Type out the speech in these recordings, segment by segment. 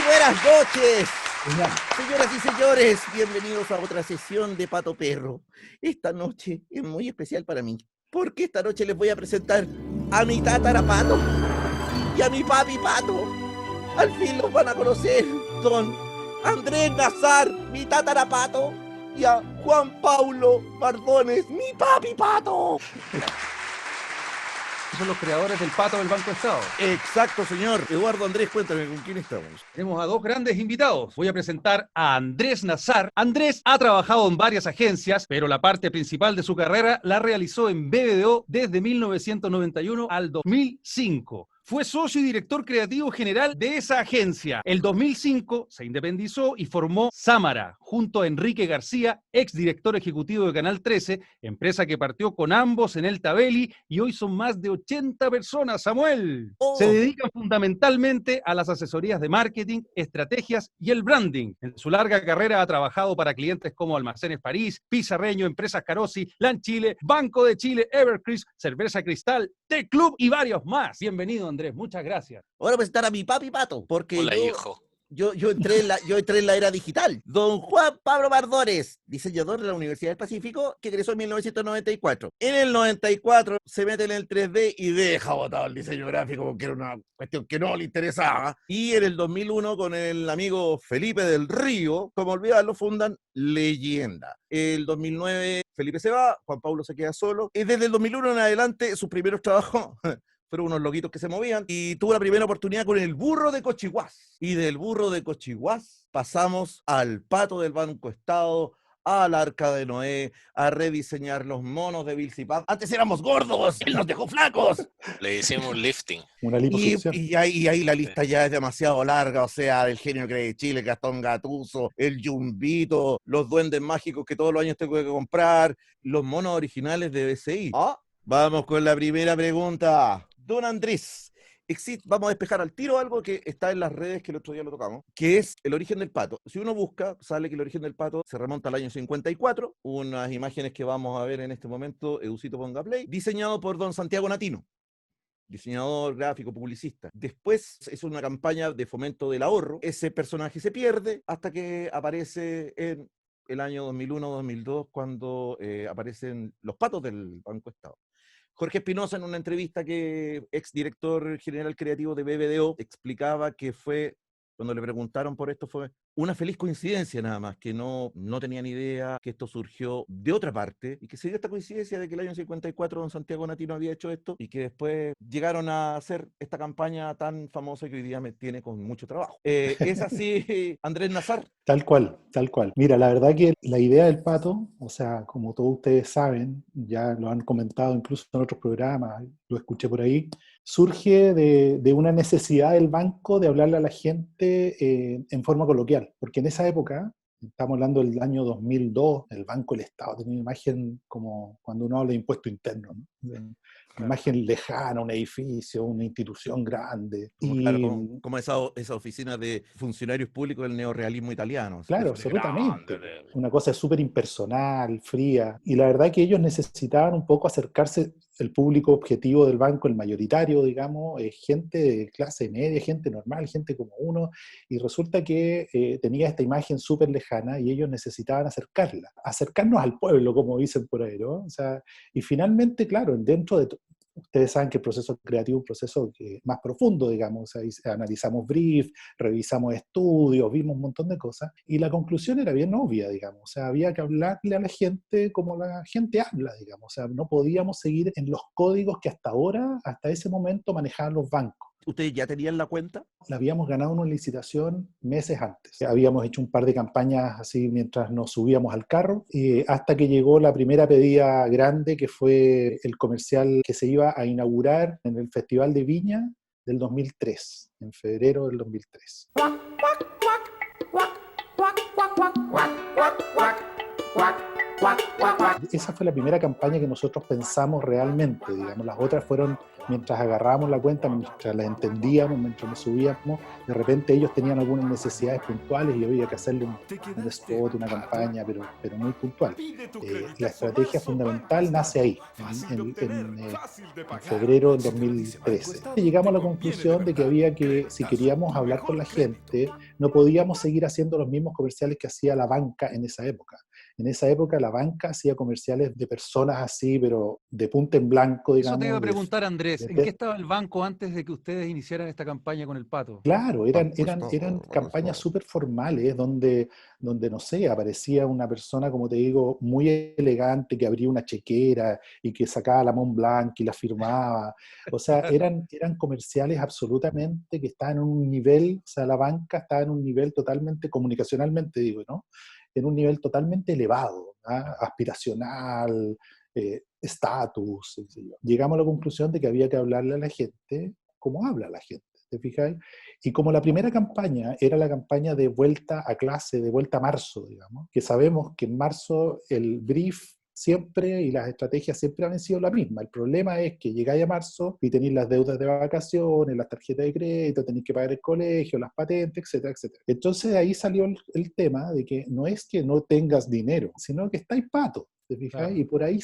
buenas noches, Ya. señoras y señores, bienvenidos a otra sesión de Pato Perro. Esta noche es muy especial para mí, porque esta noche les voy a presentar a mi tatarapato y a mi papi pato. Al fin los van a conocer, don Andrés Nazar, mi tatarapato, y a Juan Paulo Mardones, mi papi pato. Son los creadores del Pato del Banco Estado. Exacto, señor. Eduardo Andrés, cuéntame, ¿con quién estamos? Tenemos a dos grandes invitados. Voy a presentar a Andrés Nazar. Andrés ha trabajado en varias agencias, pero la parte principal de su carrera la realizó en BBDO desde 1991 al 2005. Fue socio y director creativo general de esa agencia. El 2005 se independizó y formó Sámara, junto a Enrique García, exdirector ejecutivo de Canal 13, empresa que partió con ambos en el Tabeli y hoy son más de 80 personas, Samuel. Se dedican fundamentalmente a las asesorías de marketing, estrategias y el branding. En su larga carrera ha trabajado para clientes como Almacenes París, Pizarreño, Empresas Carosi, LAN Chile, Banco de Chile, Evercrisp, Cerveza Cristal, T-Club y varios más. Bienvenido, Andrés, muchas gracias. Voy a presentar a mi papi pato, porque Hola, hijo. yo entré en la era digital. Don Juan Pablo Mardones, diseñador de la Universidad del Pacífico, que egresó en 1994. En el 94 se mete en el 3D y deja botado el diseño gráfico porque era una cuestión que no le interesaba. Y en el 2001 con el amigo Felipe del Río, como olvidarlo, fundan Leyenda. El 2009 Felipe se va, Juan Pablo se queda solo. Y desde el 2001 en adelante sus primeros trabajos fueron unos loquitos que se movían, y tuve la primera oportunidad con el burro de Cochihuás. Y del burro de Cochihuás pasamos al pato del Banco Estado, al Arca de Noé, a rediseñar los monos de Vilsipap. Antes éramos gordos, él nos dejó flacos. Le hicimos un lifting. Una liposucción. Y ahí la lista ya es demasiado larga, o sea, el genio que de Chile, Gastón Gattuso, el Yumbito, los duendes mágicos que todos los años tengo que comprar, los monos originales de BCI. Vamos con la primera pregunta. Don Andrés, vamos a despejar al tiro algo que está en las redes que el otro día lo tocamos, que es el origen del pato. Si uno busca, sale que el origen del pato se remonta al año 54, unas imágenes que vamos a ver en este momento, Educito ponga play, diseñado por don Santiago Natino, diseñador gráfico, publicista. Después es una campaña de fomento del ahorro. Ese personaje se pierde hasta que aparece en el año 2001-2002, cuando aparecen los patos del Banco Estado. Jorge Espinosa, en una entrevista que exdirector general creativo de BBDO, explicaba que fue, cuando le preguntaron por esto, fue una feliz coincidencia nada más, que no tenían idea que esto surgió de otra parte, y que se dio esta coincidencia de que el año 54 don Santiago Natino había hecho esto, y que después llegaron a hacer esta campaña tan famosa que hoy día me tiene con mucho trabajo. ¿Es así, Andrés Nazar? Tal cual, tal cual. Mira, la verdad que la idea del pato, o sea, como todos ustedes saben, ya lo han comentado incluso en otros programas, lo escuché por ahí, surge de una necesidad del banco de hablarle a la gente en forma coloquial, porque en esa época, estamos hablando del año 2002, el Banco del Estado tenía una imagen como cuando uno habla de impuesto interno, ¿no? Una imagen lejana, un edificio, una institución grande. Claro, como esa oficina de funcionarios públicos del neorrealismo italiano. Claro, absolutamente. Una cosa súper impersonal, fría. Y la verdad que ellos necesitaban un poco acercarse, el público objetivo del banco, el mayoritario, digamos, gente de clase media, gente normal, gente como uno. Y resulta que tenía esta imagen súper lejana y ellos necesitaban acercarnos al pueblo, como dicen por ahí, ¿no? O sea, y finalmente, claro, dentro de ustedes saben que el proceso creativo es un proceso más profundo, digamos. O sea, analizamos brief, revisamos estudios, vimos un montón de cosas, y la conclusión era bien obvia, digamos. O sea, había que hablarle a la gente como la gente habla, digamos. O sea, no podíamos seguir en los códigos que hasta ese momento manejaban los bancos. ¿Ustedes ya tenían la cuenta? La habíamos ganado una licitación meses antes. Habíamos hecho un par de campañas así mientras nos subíamos al carro, hasta que llegó la primera pedida grande, que fue el comercial que se iba a inaugurar en el Festival de Viña del 2003, en febrero del 2003. Esa fue la primera campaña que nosotros pensamos realmente, digamos. Las otras fueron mientras agarrábamos la cuenta, mientras la entendíamos, mientras nos subíamos, de repente ellos tenían algunas necesidades puntuales y había que hacerle un spot, una campaña, pero muy puntual. La estrategia fundamental nace ahí, en febrero del 2013. Llegamos a la conclusión de que había que, si queríamos hablar con la gente, no podíamos seguir haciendo los mismos comerciales que hacía la banca en esa época. En esa época la banca hacía comerciales de personas así, pero de punta en blanco, digamos. Eso te iba a preguntar, Andrés, ¿en qué estaba el banco antes de que ustedes iniciaran esta campaña con el Pato? Claro, eran campañas súper formales donde, no sé, aparecía una persona, como te digo, muy elegante, que abría una chequera y que sacaba la Mont Blanc y la firmaba. O sea, eran comerciales absolutamente que estaban en un nivel, o sea, la banca estaba en un nivel totalmente, comunicacionalmente digo, ¿no? En un nivel totalmente elevado, ¿ah? Aspiracional, estatus. Llegamos a la conclusión de que había que hablarle a la gente como habla la gente, ¿te fijáis? Y como la primera campaña era la campaña de vuelta a clase, de vuelta a marzo, digamos, que sabemos que en marzo el brief siempre y las estrategias siempre han sido la misma. El problema es que llegáis a marzo y tenéis las deudas de vacaciones, las tarjetas de crédito, tenéis que pagar el colegio, las patentes, etcétera, etcétera. Entonces ahí salió el tema de que no es que no tengas dinero, sino que estáis pato. ¿Te fijas? Claro. Y por ahí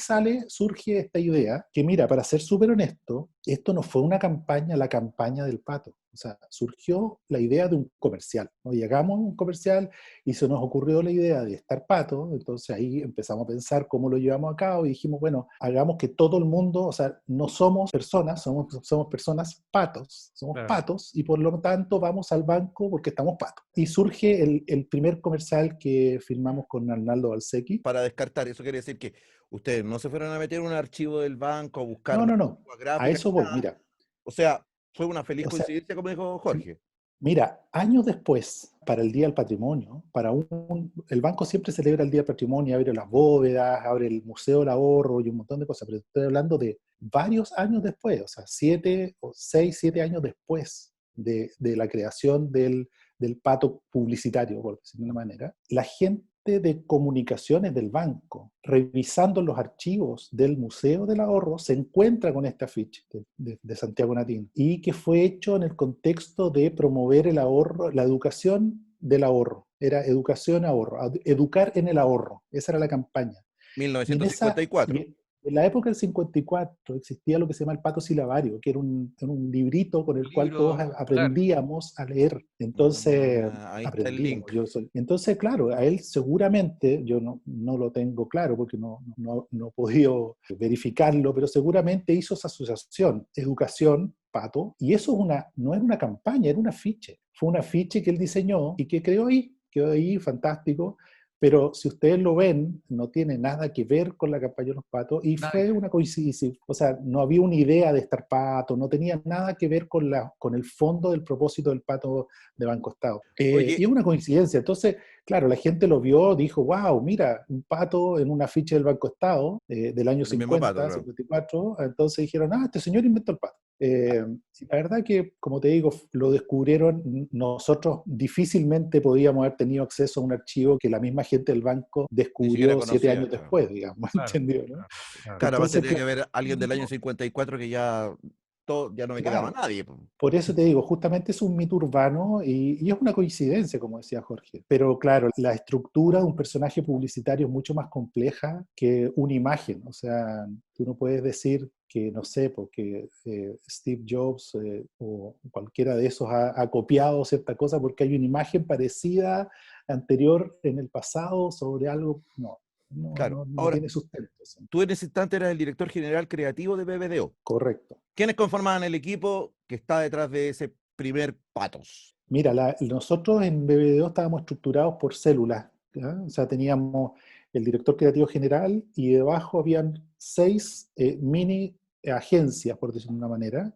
surge esta idea, que mira, para ser súper honesto, esto no fue una campaña, la campaña del Pato. O sea, surgió la idea de un comercial, ¿no? Llegamos a un comercial y se nos ocurrió la idea de estar Pato, entonces ahí empezamos a pensar cómo lo llevamos a cabo y dijimos, bueno, hagamos que todo el mundo, o sea, no somos personas, somos personas patos, somos claro. Patos, y por lo tanto vamos al banco porque estamos patos. Y surge el primer comercial que filmamos con Arnaldo Valsecchi. Para descartar, eso quiere decir que ustedes no se fueron a meter en un archivo del banco a buscar no. A eso voy, mira. O sea, fue una feliz coincidencia, como dijo Jorge. Mira, años después, para el Día del Patrimonio, el banco siempre celebra el Día del Patrimonio, abre las bóvedas, abre el Museo del Ahorro y un montón de cosas, pero estoy hablando de varios años después, o sea, 7 años después de la creación del Pato publicitario, por decirlo de una manera, la gente de comunicaciones del banco, revisando los archivos del Museo del Ahorro, se encuentra con este afiche de Santiago Natín, y que fue hecho en el contexto de promover el ahorro, la educación del ahorro. Era educación ahorro, educar en el ahorro. Esa era la campaña. 1954. En la época del 54 existía lo que se llama el Pato Silabario, que era un librito con el cual todos aprendíamos a leer. Entonces, ahí está el link. Entonces, claro, a él seguramente, yo no lo tengo claro porque no he podido verificarlo, pero seguramente hizo esa asociación, educación, Pato, y eso no era una campaña, era un afiche. Fue un afiche que él diseñó y que quedó ahí, fantástico. Pero si ustedes lo ven, no tiene nada que ver con la campaña de los patos, y fue una coincidencia. O sea, no había una idea de estar pato, no tenía nada que ver con el fondo del propósito del Pato de Banco Estado. Y es una coincidencia. Entonces, claro, la gente lo vio, dijo, wow, mira, un pato en un afiche del Banco Estado del año 50, pato, 54. Entonces dijeron, este señor inventó el pato. La verdad que, como te digo, lo descubrieron. Nosotros difícilmente podíamos haber tenido acceso a un archivo que la misma gente del banco descubrió 7 años después, digamos, ¿entendió? ¿No? Claro, entonces tiene que haber alguien del año 54 que ya no me quedaba nadie. Por eso te digo, justamente es un mito urbano y es una coincidencia, como decía Jorge. Pero claro, la estructura de un personaje publicitario es mucho más compleja que una imagen. O sea, tú no puedes decir que, no sé, porque Steve Jobs o cualquiera de esos ha copiado cierta cosa porque hay una imagen parecida anterior en el pasado sobre algo. Claro. No Ahora, tiene sustento. Tú en ese instante eras el director general creativo de BBDO. Correcto. ¿Quiénes conformaban el equipo que está detrás de ese primer Patos? Mira, nosotros en BBDO estábamos estructurados por células, ¿ya? O sea, teníamos el director creativo general y debajo habían 6 mini agencias, por decirlo de una manera,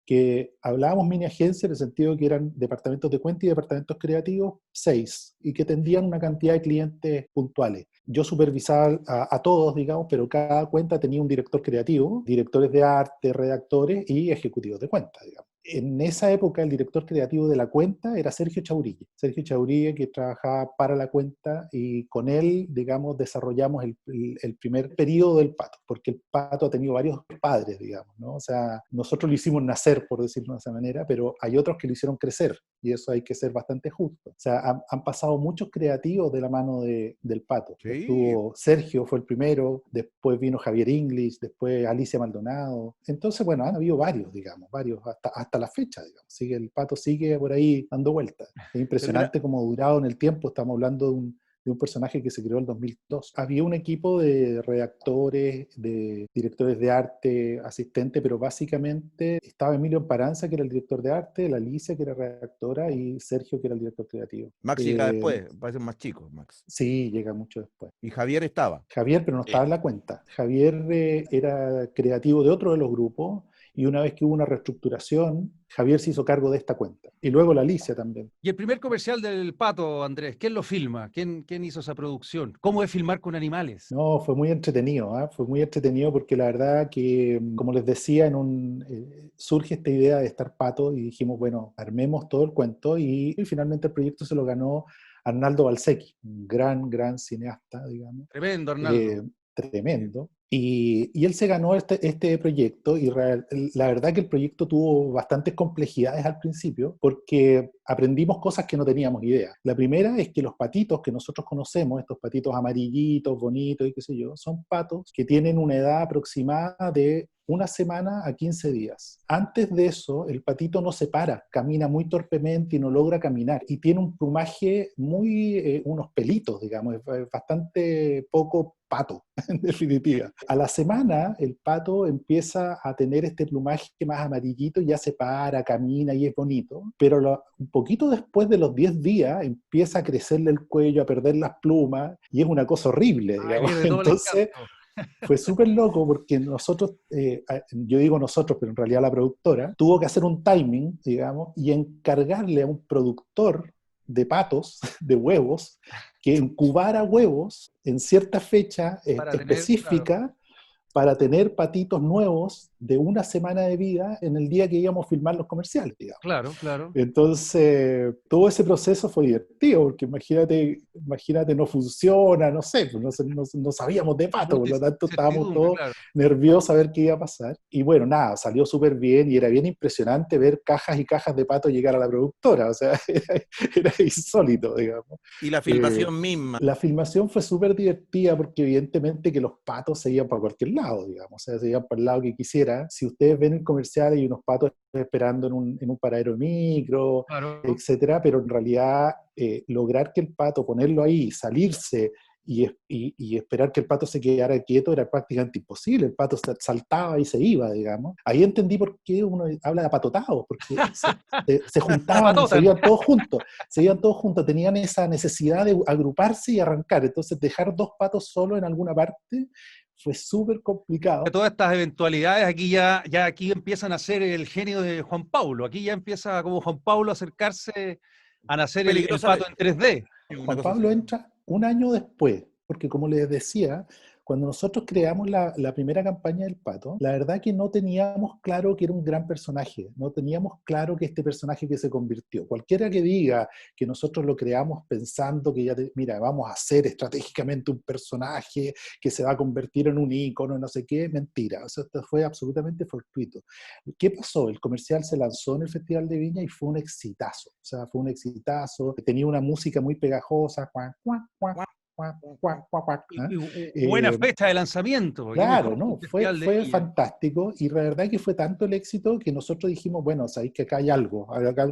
que hablábamos mini agencias en el sentido que eran departamentos de cuenta y departamentos creativos, 6, y que tendían una cantidad de clientes puntuales. Yo supervisaba a todos, digamos, pero cada cuenta tenía un director creativo, directores de arte, redactores y ejecutivos de cuenta, digamos. en esa época el director creativo de la cuenta era Sergio Chaurille. Sergio Chaurille, que trabajaba para la cuenta, y con él, digamos, desarrollamos el primer periodo del Pato, porque el Pato ha tenido varios padres, digamos, ¿no? O sea, nosotros lo hicimos nacer, por decirlo de esa manera, pero hay otros que lo hicieron crecer, y eso hay que ser bastante justo. O sea, han pasado muchos creativos de la mano del Pato. Sí. Estuvo Sergio, fue el primero, después vino Javier English, después Alicia Maldonado. Entonces, bueno, han habido varios, digamos, varios, hasta la fecha, digamos. Sigue, el Pato sigue por ahí dando vueltas. Es impresionante cómo ha durado en el tiempo. Estamos hablando de un personaje que se creó en el 2002. Había un equipo de redactores, de directores de arte, asistentes, pero básicamente estaba Emilio Paranza, que era el director de arte, la Alicia, que era redactora, y Sergio, que era el director creativo. Max llega después, parece más chico, Max. Sí, llega mucho después. Y Javier estaba. Javier, pero no estaba en la cuenta. Javier era creativo de otro de los grupos, y una vez que hubo una reestructuración, Javier se hizo cargo de esta cuenta. Y luego la Alicia también. Y el primer comercial del Pato, Andrés, ¿quién lo filma? ¿Quién hizo esa producción? ¿Cómo es filmar con animales? No, fue muy entretenido, ¿eh? Fue muy entretenido porque la verdad que, como les decía, surge esta idea de estar Pato y dijimos, bueno, armemos todo el cuento, y finalmente el proyecto se lo ganó Arnaldo Valsecchi, un gran cineasta, digamos. Tremendo, Arnaldo. Tremendo. Y él se ganó este proyecto, y la verdad que el proyecto tuvo bastantes complejidades al principio, porque aprendimos cosas que no teníamos idea. La primera es que los patitos que nosotros conocemos, estos patitos amarillitos, bonitos y qué sé yo, son patos que tienen una edad aproximada de 1 semana a 15 días. Antes de eso, el patito no se para, camina muy torpemente y no logra caminar. Y tiene un plumaje unos pelitos, digamos, es bastante poco pato, en definitiva. A la semana, el pato empieza a tener este plumaje más amarillito y ya se para, camina y es bonito. Pero un poquito después de los 10 días, empieza a crecerle el cuello, a perder las plumas, y es una cosa horrible, digamos. Entonces, fue súper loco porque nosotros, yo digo nosotros, pero en realidad la productora, tuvo que hacer un timing, digamos, y encargarle a un productor de patos, de huevos, que incubara huevos en cierta fecha específica, para tener patitos nuevos de 1 semana de vida en el día que íbamos a filmar los comerciales, digamos. Claro. Entonces, todo ese proceso fue divertido, porque imagínate no funciona, no sé, pues no sabíamos de pato, por lo tanto estábamos todos nerviosos a ver qué iba a pasar. Y bueno, nada, salió súper bien, y era bien impresionante ver cajas y cajas de pato llegar a la productora, o sea, era insólito, digamos. Y la filmación misma. La filmación fue súper divertida, porque evidentemente que los patos se iban para cualquier lado, digamos, o sea, se iban para el lado que quisiera. Si ustedes ven el comercial, hay unos patos esperando en un paradero de micro, etcétera, pero en realidad lograr que el pato, ponerlo ahí, salirse y esperar que el pato se quedara quieto era prácticamente imposible. El pato saltaba y se iba, digamos. Ahí entendí por qué uno habla de apatotados, porque se juntaban, se iban todos juntos, tenían esa necesidad de agruparse y arrancar. Entonces, dejar 2 patos solos en alguna parte fue súper complicado. Todas estas eventualidades aquí ya aquí empiezan a ser el genio de Juan Pablo. Aquí ya empieza como Juan Pablo a acercarse a nacer el pato en 3D. Juan Pablo entra 1 año después, porque como les decía, cuando nosotros creamos la primera campaña del Pato, la verdad que no teníamos claro que era un gran personaje, no teníamos claro que este personaje que se convirtió, cualquiera que diga que nosotros lo creamos pensando que mira, vamos a hacer estratégicamente un personaje que se va a convertir en un ícono, no sé qué, mentira, o sea, esto fue absolutamente fortuito. ¿Qué pasó? El comercial se lanzó en el Festival de Viña y fue un exitazo, o sea, fue un exitazo, tenía una música muy pegajosa, buena fecha de lanzamiento. Claro, ¿no? Fue fantástico, y la verdad que fue tanto el éxito que nosotros dijimos, bueno, sabéis que acá hay algo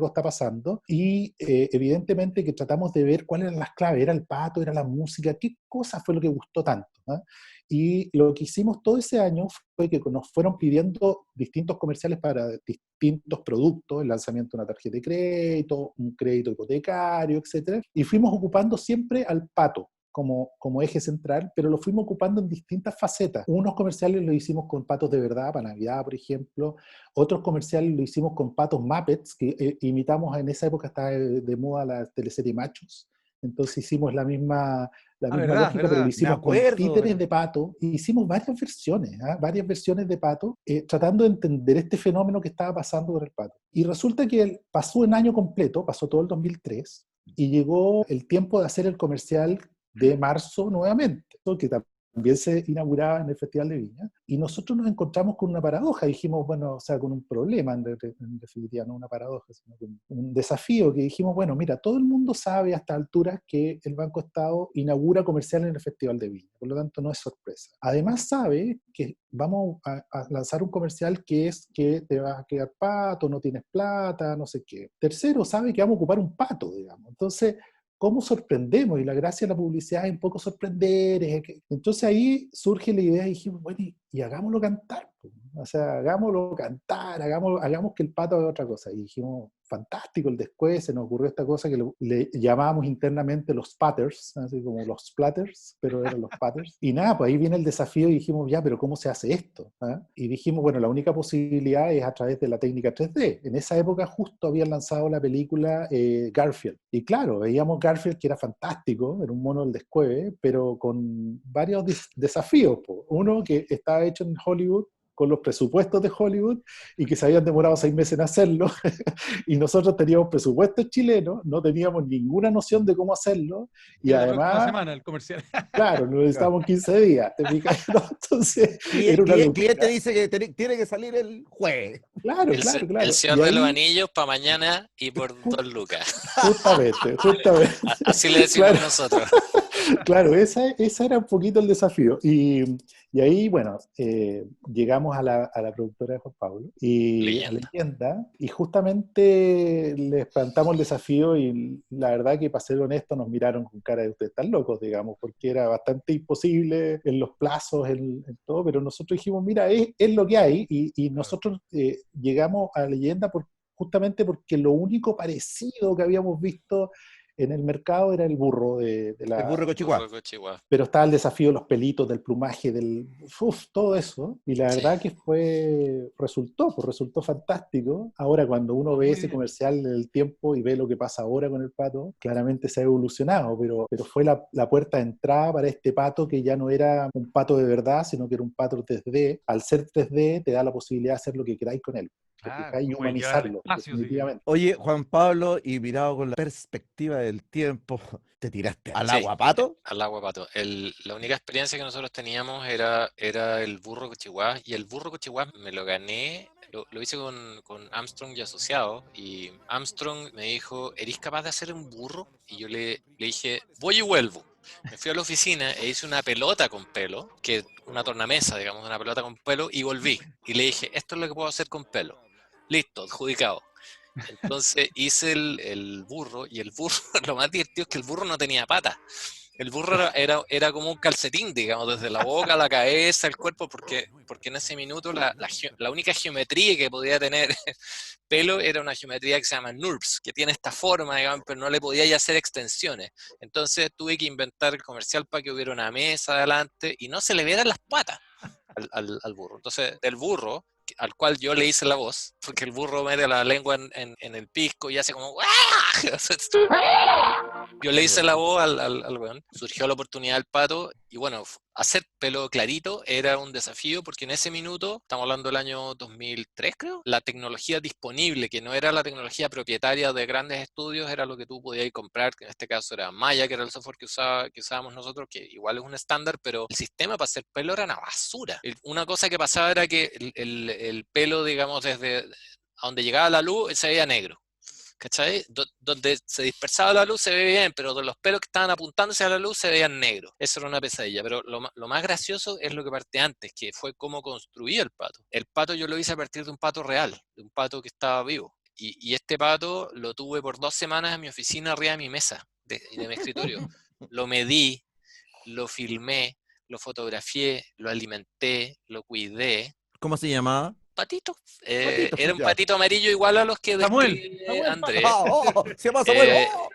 está pasando, y evidentemente que tratamos de ver cuáles eran las claves, era el pato, era la música, qué cosa fue lo que gustó tanto, ¿eh? Y lo que hicimos todo ese año fue que nos fueron pidiendo distintos comerciales para distintos productos, el lanzamiento de una tarjeta de crédito, un crédito hipotecario, etc. Y fuimos ocupando siempre al pato como eje central, pero lo fuimos ocupando en distintas facetas. Unos comerciales lo hicimos con patos de verdad, para Navidad, por ejemplo. Otros comerciales lo hicimos con patos Muppets, que imitamos, en esa época estaba de moda la teleserie Machos, Entonces hicimos la misma verdad, lógica, pero lo verdad. hicimos con títeres de pato, y hicimos varias versiones de pato, tratando de entender este fenómeno que estaba pasando con el pato. Y resulta que pasó un año completo, pasó todo el 2003, y llegó el tiempo de hacer el comercial de marzo nuevamente, que también se inauguraba en el Festival de Viña, y nosotros nos encontramos con una paradoja, dijimos, bueno, o sea, con un problema en definitiva, no una paradoja, sino un desafío, que dijimos, bueno, mira, todo el mundo sabe a estas alturas que el Banco Estado inaugura comercial en el Festival de Viña, por lo tanto no es sorpresa. Además sabe que vamos a lanzar un comercial que es que te vas a quedar pato, no tienes plata, no sé qué. Tercero, sabe que vamos a ocupar un pato, digamos. Entonces, ¿cómo sorprendemos? Y la gracia de la publicidad es un poco sorprender. Entonces ahí surge la idea y dijimos, bueno, y hagámoslo cantar. O sea, hagámoslo cantar, hagamos que el pato haga otra cosa. Y dijimos, fantástico el después, se nos ocurrió esta cosa que le llamábamos internamente los patters, así como los splatters, pero eran los patters. Y nada, pues ahí viene el desafío y dijimos, ya, pero ¿cómo se hace esto? ¿Ah? Y dijimos, bueno, la única posibilidad es a través de la técnica 3D. En esa época justo habían lanzado la película Garfield. Y claro, veíamos Garfield, que era fantástico, era un mono del descueve, pero con varios desafíos. Po. Uno, que estaba hecho en Hollywood, con los presupuestos de Hollywood, y que se habían demorado 6 meses en hacerlo, y nosotros teníamos presupuestos chilenos, no teníamos ninguna noción de cómo hacerlo, y Era la próxima además, semana el comercial. claro, nos necesitábamos 15 días, ¿te fijas? Entonces, era una Cliente locura. dice que tiene que salir el jueves. Claro, El, claro, el claro. Señor Y de los ahí, Anillos para mañana y por 2 lucas. justamente, Así le decimos claro. nosotros. Claro, esa era un poquito el desafío. Y ahí, bueno, llegamos a la productora de Juan Pablo, y a Leyenda. Leyenda, y justamente les plantamos el desafío, y la verdad que, para ser honesto, nos miraron con cara de ustedes están locos, digamos, porque era bastante imposible en los plazos, en todo, pero nosotros dijimos, mira, es lo que hay, y nosotros llegamos a Leyenda justamente porque lo único parecido que habíamos visto en el mercado era el burro de El la... burro cochihuá. Burro Cochihuá. Pero estaba el desafío de los pelitos, del plumaje, todo eso. Y la Sí. verdad que resultó fantástico. Ahora, cuando uno ve Muy ese bien. comercial en el tiempo y ve lo que pasa ahora con el pato, claramente se ha evolucionado, pero fue la puerta de entrada para este pato, que ya no era un pato de verdad, sino que era un pato 3D. Al ser 3D, te da la posibilidad de hacer lo que queráis con él. Claro, Y uno puede llevar al humanizarlo, espacio, sí. definitivamente. Oye, Juan Pablo, y mirado con la perspectiva del tiempo, ¿te tiraste al Sí, agua, pato? al agua, pato. La única experiencia que nosotros teníamos era el burro Cochihuá, y el burro Cochihuá me lo gané, lo hice con Armstrong y asociados, y Armstrong me dijo, ¿eres capaz de hacer un burro? Y yo le dije, voy y vuelvo. Me fui a la oficina e hice una pelota con pelo, una tornamesa, digamos, una pelota con pelo, y volví. Y le dije, esto es lo que puedo hacer con pelo. Listo, adjudicado. Entonces hice el burro, y el burro, lo más divertido es que el burro no tenía patas. El burro era como un calcetín, digamos, desde la boca, la cabeza, el cuerpo, porque en ese minuto la única geometría que podía tener pelo era una geometría que se llama NURBS, que tiene esta forma, digamos, pero no le podía ya hacer extensiones. Entonces tuve que inventar el comercial para que hubiera una mesa adelante y no se le vieran las patas al burro. Entonces, del burro, al cual yo le hice la voz, porque el burro mete la lengua en el pisco y hace como yo le hice la voz al weón, surgió la oportunidad del pato, y bueno, hacer pelo clarito era un desafío, porque en ese minuto, estamos hablando del año 2003 creo, la tecnología disponible, que no era la tecnología propietaria de grandes estudios, era lo que tú podías comprar, que en este caso era Maya, que era el software que usábamos nosotros, que igual es un estándar, pero el sistema para hacer pelo era una basura. Una cosa que pasaba era que el pelo, digamos, desde a donde llegaba la luz, se veía negro. ¿Cachai? Donde se dispersaba la luz se ve bien, pero los pelos que estaban apuntándose a la luz se veían negros. Eso era una pesadilla, pero lo más gracioso es lo que parte antes, que fue cómo construí el pato. El pato yo lo hice a partir de un pato real, de un pato que estaba vivo. Y este pato lo tuve por 2 semanas en mi oficina arriba de mi mesa, de mi escritorio. Lo medí, lo filmé, lo fotografié, lo alimenté, lo cuidé. ¿Cómo se llamaba? Patito. Patito, Era un ya. patito amarillo igual a los que Samuel, describe Andrés. Se llama Samuel. Eh, ¡Oh!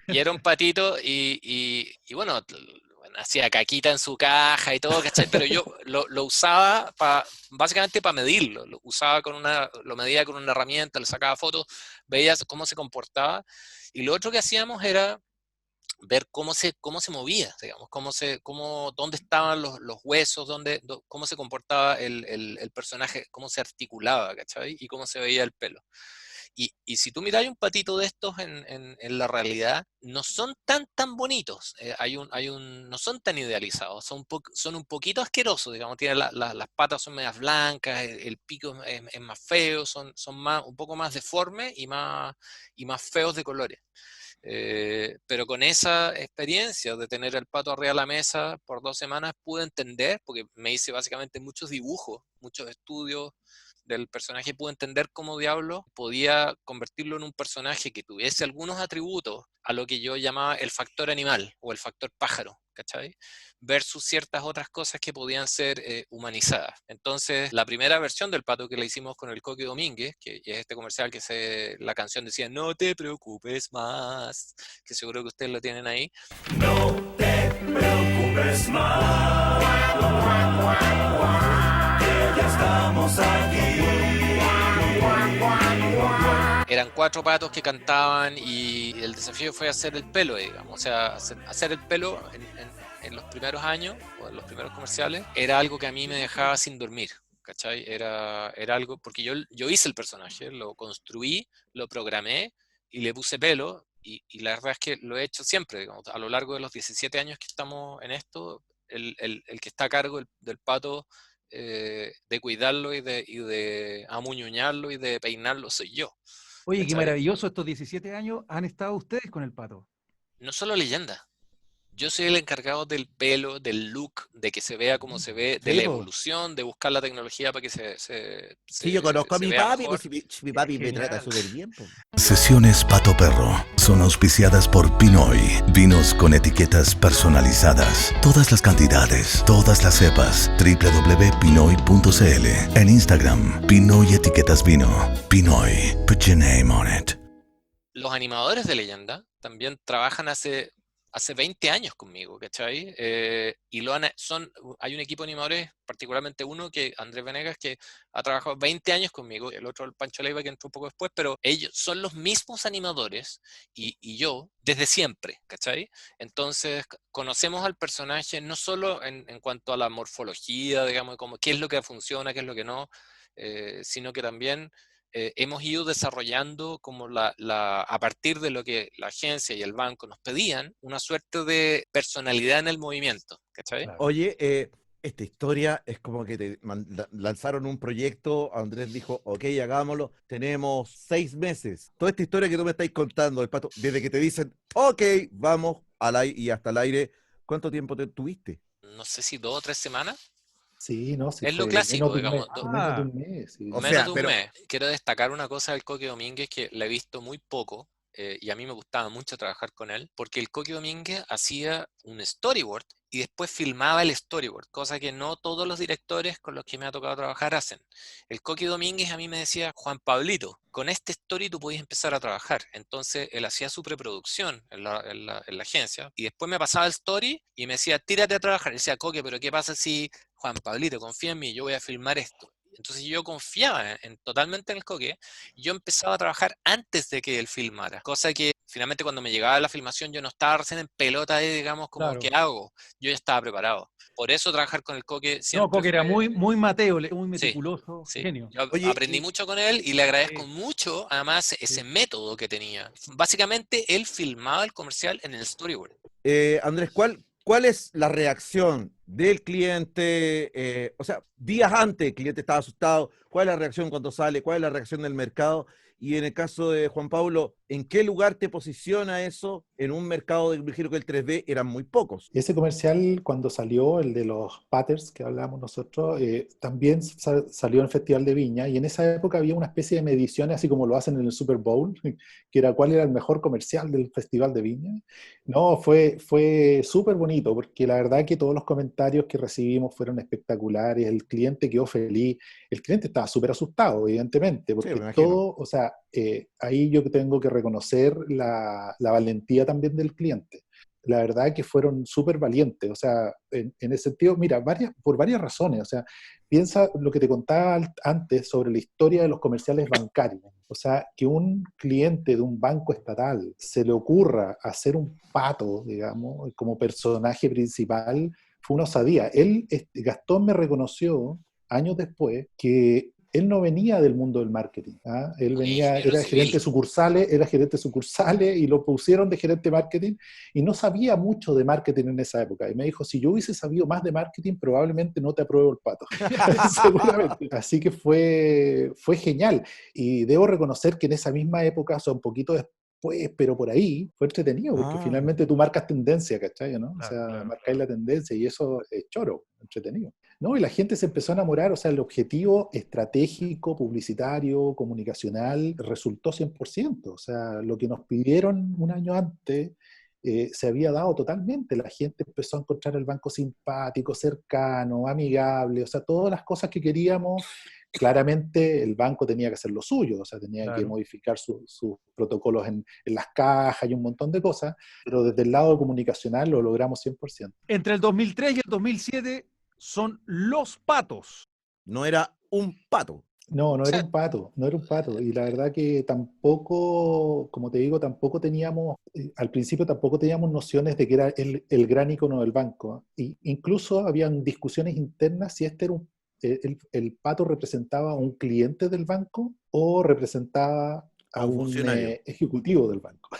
y era un patito y bueno, hacía caquita en su caja y todo, ¿cachai? Pero yo lo usaba básicamente para medirlo. Lo medía con una herramienta, le sacaba fotos, veía cómo se comportaba. Y lo otro que hacíamos era ver cómo se movía, digamos, dónde estaban los huesos, cómo se comportaba el personaje, cómo se articulaba, ¿cachai? Y cómo se veía el pelo. Y si tú miras un patito de estos en la realidad, no son tan bonitos, no son tan idealizados, son un poquito asquerosos, digamos, las patas son medias blancas, el pico es más feo, son un poco más deformes y más feos de colores. Pero con esa experiencia de tener el pato arriba de la mesa por 2 semanas pude entender, porque me hice básicamente muchos dibujos, muchos estudios del personaje, pude entender cómo diablo podía convertirlo en un personaje que tuviese algunos atributos a lo que yo llamaba el factor animal o el factor pájaro, ¿cachai? Versus ciertas otras cosas que podían ser humanizadas. Entonces, la primera versión del pato que le hicimos con el Coqui Domínguez, que es este comercial la canción decía, no te preocupes más, que seguro que ustedes lo tienen ahí. No te preocupes más, que ya estamos aquí. Eran 4 patos que cantaban y el desafío fue hacer el pelo, digamos. O sea, hacer el pelo en los primeros años, o en los primeros comerciales, era algo que a mí me dejaba sin dormir, ¿cachai? Era algo, porque yo hice el personaje, lo construí, lo programé y le puse pelo, y la verdad es que lo he hecho siempre, digamos, a lo largo de los 17 años que estamos en esto, el que está a cargo del pato, de cuidarlo y de amuñuñarlo y de peinarlo soy yo. Oye, qué ¿Cachai? maravilloso, estos 17 años han estado ustedes con el pato. No solo leyenda. Yo soy el encargado del pelo, del look, de que se vea como se ve, de Sí, la po. evolución, de buscar la tecnología para que Sí, yo conozco a se mi vea papi, mejor. pues mi papi me trata Genial. súper bien, po. Sesiones Pato Perro son auspiciadas por Pinoy, vinos con etiquetas personalizadas. Todas las cantidades, todas las cepas. www.pinoy.cl. En Instagram, Pinoy Etiquetas Vino. Pinoy, put your name on it. Los animadores de leyenda también trabajan hace 20 años conmigo, ¿cachai? Y hay un equipo de animadores, particularmente uno, Andrés Venegas, que ha trabajado 20 años conmigo, el otro, el Pancho Leiva, que entró un poco después, pero ellos son los mismos animadores y yo desde siempre, ¿cachai? Entonces, conocemos al personaje no solo en cuanto a la morfología, digamos, como qué es lo que funciona, qué es lo que no, sino que también hemos ido desarrollando como a partir de lo que la agencia y el banco nos pedían, una suerte de personalidad en el movimiento, ¿cachai? Claro. Oye, esta historia es como que lanzaron un proyecto, Andrés dijo, ok, hagámoslo, tenemos 6 meses. Toda esta historia que tú me estáis contando, el pato, desde que te dicen, ok, vamos al aire y hasta el aire, ¿cuánto tiempo te tuviste? No sé si 2 o 3 semanas. Sí, no, sí Es lo fue menos clásico, de un mes, digamos. fue menos de Ah, un mes. Sí. O Menos sea, de un pero mes. Quiero destacar una cosa del Coqui Domínguez que la he visto muy poco, y a mí me gustaba mucho trabajar con él, porque el Coqui Domínguez hacía un storyboard y después filmaba el storyboard, cosa que no todos los directores con los que me ha tocado trabajar hacen. El Coqui Domínguez a mí me decía, Juan Pablito, con este story tú podías empezar a trabajar. Entonces él hacía su preproducción en la agencia y después me pasaba el story y me decía, tírate a trabajar. Y decía, Coqui, pero ¿qué pasa si Juan Pablito, confía en mí, yo voy a filmar esto? Entonces yo confiaba totalmente en el Coque. Yo empezaba a trabajar antes de que él filmara, cosa que finalmente cuando me llegaba la filmación yo no estaba recién en pelota de, digamos, como, ¿qué claro. hago? Yo ya estaba preparado. Por eso trabajar con el Coque No, siempre Coque era fue... muy Mateo, muy Sí, meticuloso, sí. genio. Yo oye, aprendí y mucho con él y le agradezco Sí, mucho, además, ese sí. método que tenía. Básicamente, él filmaba el comercial en el storyboard. Andrés, ¿cuál es la reacción del cliente? O sea, días antes el cliente estaba asustado, ¿cuál es la reacción cuando sale? ¿Cuál es la reacción del mercado? Y en el caso de Juan Pablo, ¿en qué lugar te posiciona eso en un mercado de, me imagino que el 3D eran muy pocos? Ese comercial, cuando salió, el de los Patters que hablábamos nosotros, también salió en el Festival de Viña, y en esa época había una especie de mediciones, así como lo hacen en el Super Bowl, que era cuál era el mejor comercial del Festival de Viña. No, fue súper bonito, porque la verdad que todos los comentarios que recibimos fueron espectaculares, el cliente quedó feliz, el cliente estaba súper asustado, evidentemente, Sí, me porque imagino. todo, o sea, ahí yo tengo que reconocer la valentía también del cliente. La verdad que fueron súper valientes, o sea, en ese sentido, mira, por varias razones, o sea, piensa lo que te contaba antes sobre la historia de los comerciales bancarios. O sea, que un cliente de un banco estatal se le ocurra hacer un pato, digamos, como personaje principal, fue una osadía. Gastón me reconoció años después que él no venía del mundo del marketing. ¿Ah? Él Un venía, ingeniero civil. era gerente de sucursales y lo pusieron de gerente de marketing y no sabía mucho de marketing en esa época. Y me dijo, si yo hubiese sabido más de marketing, probablemente no te apruebo el pato. Seguramente. Así que fue genial. Y debo reconocer que en esa misma época, o sea, un poquito después, pero por ahí fue entretenido, porque finalmente tú marcas tendencia, ¿cachai? ¿No? O sea, marcáis la tendencia y eso es choro, entretenido. ¿No? Y la gente se empezó a enamorar, o sea, el objetivo estratégico, publicitario, comunicacional, resultó 100%. O sea, lo que nos pidieron un año antes se había dado totalmente. La gente empezó a encontrar el banco simpático, cercano, amigable, o sea, todas las cosas que queríamos. Claramente el banco tenía que hacer lo suyo, o sea, tenía que modificar sus protocolos en las cajas y un montón de cosas, pero desde el lado comunicacional lo logramos 100%. Entre el 2003 y el 2007 son Los Patos. No era un pato. No, no era un pato, no era un pato. Y la verdad que tampoco, como te digo, tampoco teníamos, al principio tampoco teníamos nociones de que era el gran icono del banco. Y incluso habían discusiones internas si este era el pato representaba a un cliente del banco o representaba a un ejecutivo del banco,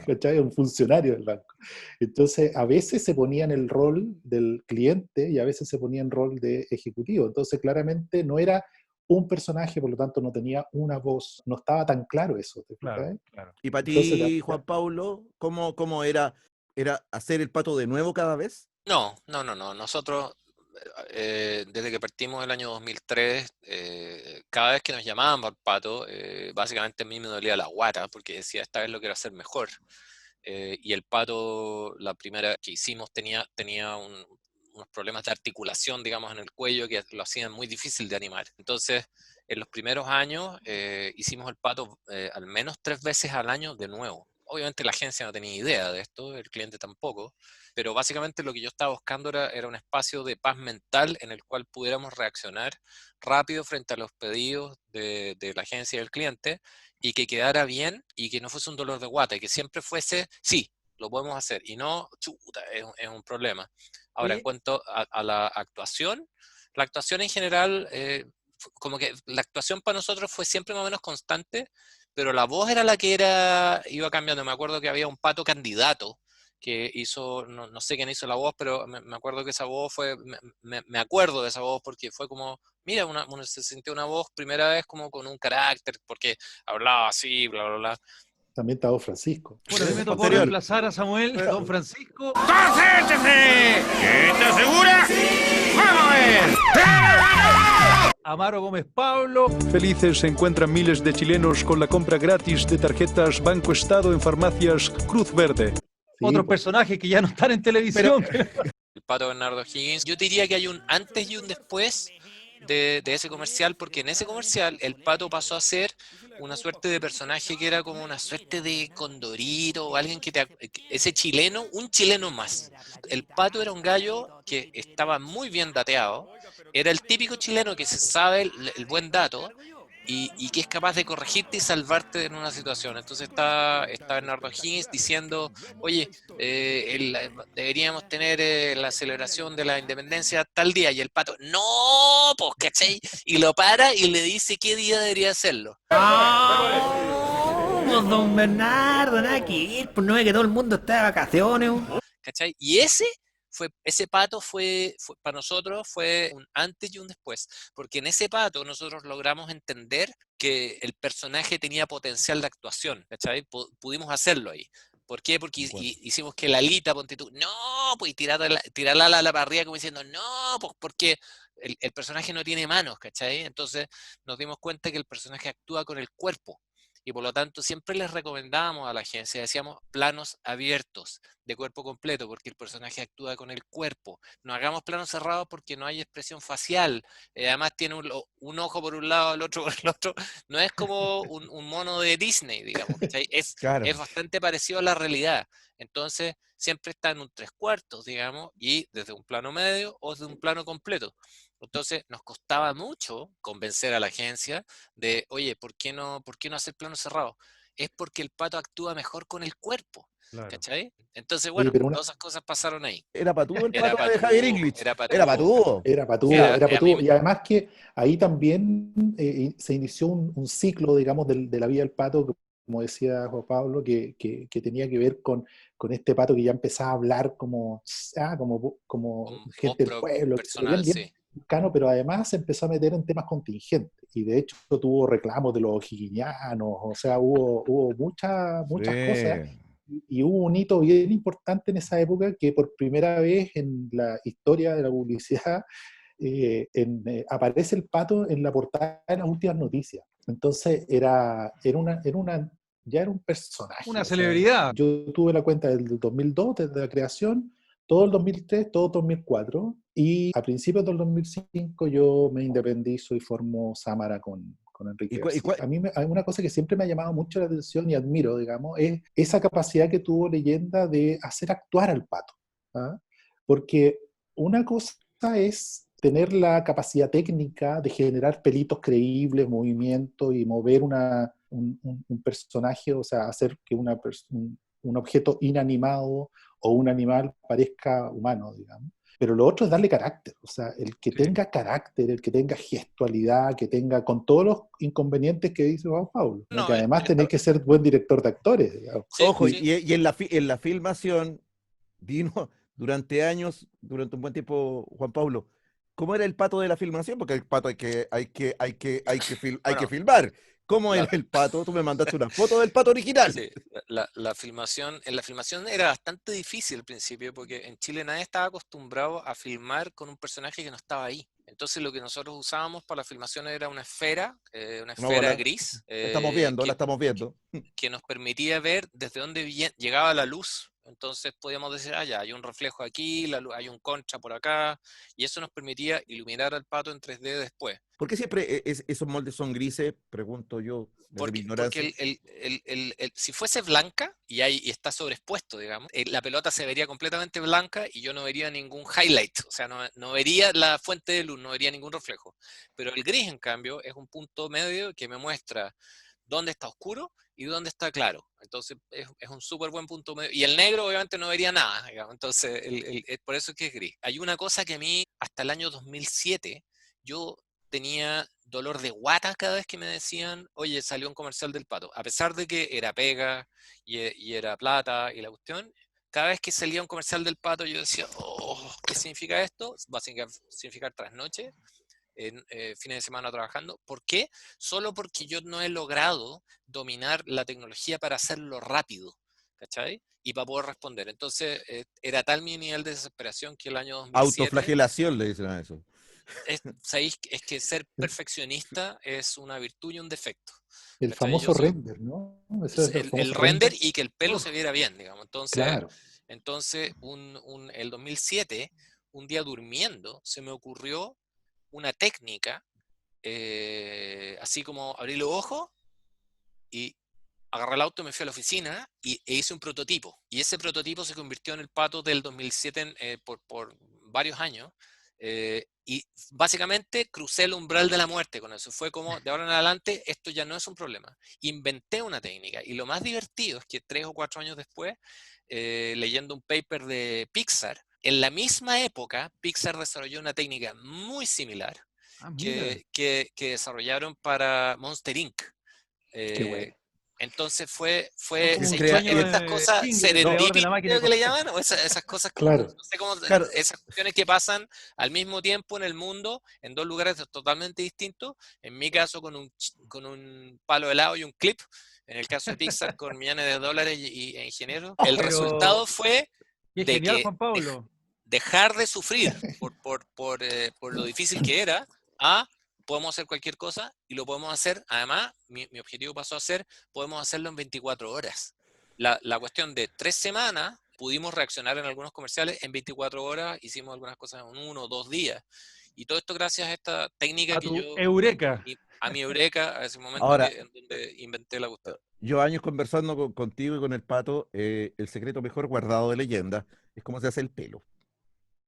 ¿cachai? Un funcionario del banco. Entonces, a veces se ponía en el rol del cliente y a veces se ponía en rol de ejecutivo. Entonces, claramente no era un personaje, por lo tanto no tenía una voz, no estaba tan claro eso. Claro. Y para ti, Juan Pablo, ¿cómo era hacer el pato de nuevo cada vez? No. Nosotros, desde que partimos el año 2003, cada vez que nos llamaban para el pato, básicamente a mí me dolía la guata, porque decía, esta vez lo quiero hacer mejor. Y el pato, la primera que hicimos, tenía unos problemas de articulación, digamos, en el cuello que lo hacían muy difícil de animar. Entonces, en los primeros años hicimos el pato al menos 3 veces al año de nuevo. Obviamente la agencia no tenía idea de esto, el cliente tampoco, pero básicamente lo que yo estaba buscando era un espacio de paz mental en el cual pudiéramos reaccionar rápido frente a los pedidos de la agencia y del cliente y que quedara bien y que no fuese un dolor de guata y que siempre fuese, sí, lo podemos hacer y no, chuta, es un problema. Ahora, en cuanto a la actuación en general, como que la actuación para nosotros fue siempre más o menos constante, pero la voz era la que iba cambiando. Me acuerdo que había un pato candidato que hizo, no sé quién hizo la voz, pero me acuerdo que esa voz fue, me acuerdo de esa voz porque fue como, mira, se sintió una voz primera vez como con un carácter, porque hablaba así, bla, bla, bla. También está Don Francisco. Bueno, a mí me tocó reemplazar a Samuel, Don Francisco. ¡Concéntrese! ¿Estás segura? ¡Vamos a ver! Amaro Gómez Pablo. Felices se encuentran miles de chilenos con la compra gratis de tarjetas Banco Estado en farmacias Cruz Verde. Sí, otros personajes que ya no están en televisión. El pato Bernardo Higgins. Yo te diría que hay un antes y un después de ese comercial, porque en ese comercial el pato pasó a ser una suerte de personaje que era como una suerte de Condorito o alguien ese chileno, un chileno más. El pato era un gallo que estaba muy bien dateado, era el típico chileno que se sabe el buen dato y que es capaz de corregirte y salvarte en una situación. Entonces está Bernardo Higgins diciendo, oye, deberíamos tener la celebración de la independencia tal día, y el pato, no, pues, ¿cachai? Y lo para y le dice qué día debería hacerlo. ¡Oh! Don Bernardo, nada que ir, pues no es que todo el mundo está de vacaciones. ¿Cachai? Y ese pato fue para nosotros fue un antes y un después, porque en ese pato nosotros logramos entender que el personaje tenía potencial de actuación, ¿cachai? Pudimos hacerlo ahí. ¿Por qué? Porque hicimos que Lalita, ponte tú, no, pues tirarla a la parrilla como diciendo, no, pues porque el personaje no tiene manos, ¿cachai? Entonces nos dimos cuenta que el personaje actúa con el cuerpo. Y por lo tanto siempre les recomendábamos a la agencia, decíamos planos abiertos de cuerpo completo, porque el personaje actúa con el cuerpo. No hagamos planos cerrados porque no hay expresión facial. Además tiene un ojo por un lado, el otro por el otro. No es como un mono de Disney, digamos. Es bastante parecido a la realidad. Entonces siempre está en un 3/4, digamos, y desde un plano medio o desde un plano completo. Entonces nos costaba mucho convencer a la agencia de, oye, ¿por qué no hacer plano cerrado? Es porque el pato actúa mejor con el cuerpo, Claro. ¿cachai? Entonces, Oye, bueno, pero todas esas cosas pasaron ahí. Era patudo el Era pato de Javier patúo, Inglis. era Era patúo. patudo. Era- era a mí patudo. Y además que ahí también se inició un ciclo, digamos, de la vida del pato, que, como decía Juan Pablo, que tenía que ver con este pato que ya empezaba a hablar como con voz gente del pueblo, personal, bien sí. cercano, pero además se empezó a meter en temas contingentes. Y de hecho tuvo reclamos de los o'higginianos, o sea, hubo muchas cosas. Sí. Y hubo un hito bien importante en esa época que por primera vez en la historia de la publicidad aparece el pato en la portada de las últimas noticias. Entonces ya era un personaje. Una O sea, celebridad. yo tuve la cuenta del 2002, desde la creación, todo el 2003, todo el 2004, y a principios del 2005 yo me independizo y formo Samara con Enrique ¿Y García. A mí hay una cosa que siempre me ha llamado mucho la atención y admiro, digamos, es esa capacidad que tuvo Leyenda de hacer actuar al pato. ¿Ah? Porque una cosa es tener la capacidad técnica de generar pelitos creíbles, movimientos y mover un personaje, o sea, hacer que un objeto inanimado o un animal parezca humano, digamos. Pero lo otro es darle carácter, o sea, el que tenga carácter, el que tenga gestualidad, que tenga con todos los inconvenientes que dice Juan Pablo, ¿no? No, Que además tenés que ser buen director de actores, digamos. sí, Ojo, sí. y en la filmación vino durante años, durante un buen tiempo, Juan Pablo. ¿Cómo era el pato de la filmación? Porque el pato hay que Bueno, filmar. ¿Cómo la, era el pato? Tú me mandaste una foto del pato original. sí, la filmación, en la filmación era bastante difícil al principio porque en Chile nadie estaba acostumbrado a filmar con un personaje que no estaba ahí. Entonces lo que nosotros usábamos para la filmación era una No, esfera la gris estamos viendo, la estamos viendo. que nos permitía ver desde dónde llegaba la luz. Entonces podíamos decir, ah, ya, hay un reflejo aquí, hay un concha por acá, y eso nos permitía iluminar al pato en 3D después. ¿Por qué siempre esos moldes son grises? Pregunto yo, desde mi Porque ignorancia. si fuese blanca y está sobreexpuesto, digamos, la pelota se vería completamente blanca y yo no vería ningún highlight, o sea, no vería la fuente de luz, no vería ningún reflejo. Pero el gris, en cambio, es un punto medio que me muestra dónde está oscuro y dónde está claro. Entonces es un súper buen punto medio. Y el negro obviamente no vería nada, digamos. Entonces es por eso es que es gris. Hay una cosa que a mí, hasta el año 2007, yo tenía dolor de guata cada vez que me decían, oye, salió un comercial del pato. A pesar de que era pega y era plata y la cuestión, cada vez que salía un comercial del pato yo decía, oh, ¿qué significa esto? Va a significar trasnoche, fines de semana trabajando. ¿Por qué? Solo porque yo no he logrado dominar la tecnología para hacerlo rápido, ¿cachai? Y para poder responder. Entonces, era tal mi nivel de desesperación que el año 2007 Autoflagelación le dicen a eso. ¿sabéis? Es que ser perfeccionista es una virtud y un defecto. El ¿Cachai? famoso render, ¿no? Ese es el El famoso render render. y que el pelo se viera bien, digamos. Claro. Entonces el 2007, un día durmiendo, se me ocurrió una técnica, así como abrí los ojos y agarré el auto, me fui a la oficina e hice un prototipo. Y ese prototipo se convirtió en el pato del 2007 por varios años. Y básicamente crucé el umbral de la muerte con eso. Fue como, de ahora en adelante, esto ya no es un problema. Inventé una técnica. Y lo más divertido es que 3 o 4 años después, leyendo un paper de Pixar, en la misma época, Pixar desarrolló una técnica muy similar que desarrollaron para Monster Inc. Qué bueno. Entonces Fue como un en sueño estas de cosas Singer, el creador de la serendipity, máquina de creo que le coser. llaman, o esas cosas, Claro. no sé cómo, Claro. esas cuestiones que pasan al mismo tiempo en el mundo, en dos lugares totalmente distintos. En mi caso, con un palo de helado y un clip. En el caso de Pixar, con millones de dólares e ingenieros. El Pero resultado fue qué de genial, que Juan Pablo. dejar de sufrir por lo difícil que era, podemos hacer cualquier cosa y lo podemos hacer. Además, mi objetivo pasó a ser, podemos hacerlo en 24 horas. La cuestión de 3 semanas, pudimos reaccionar en algunos comerciales, en 24 horas hicimos algunas cosas en 1 o 2 días. Y todo esto gracias a esta técnica A que tu yo, eureka. a mi eureka, a ese momento Ahora, en donde inventé la cuestión. yo años conversando contigo y con el pato, el secreto mejor guardado de Leyenda es cómo se hace el pelo.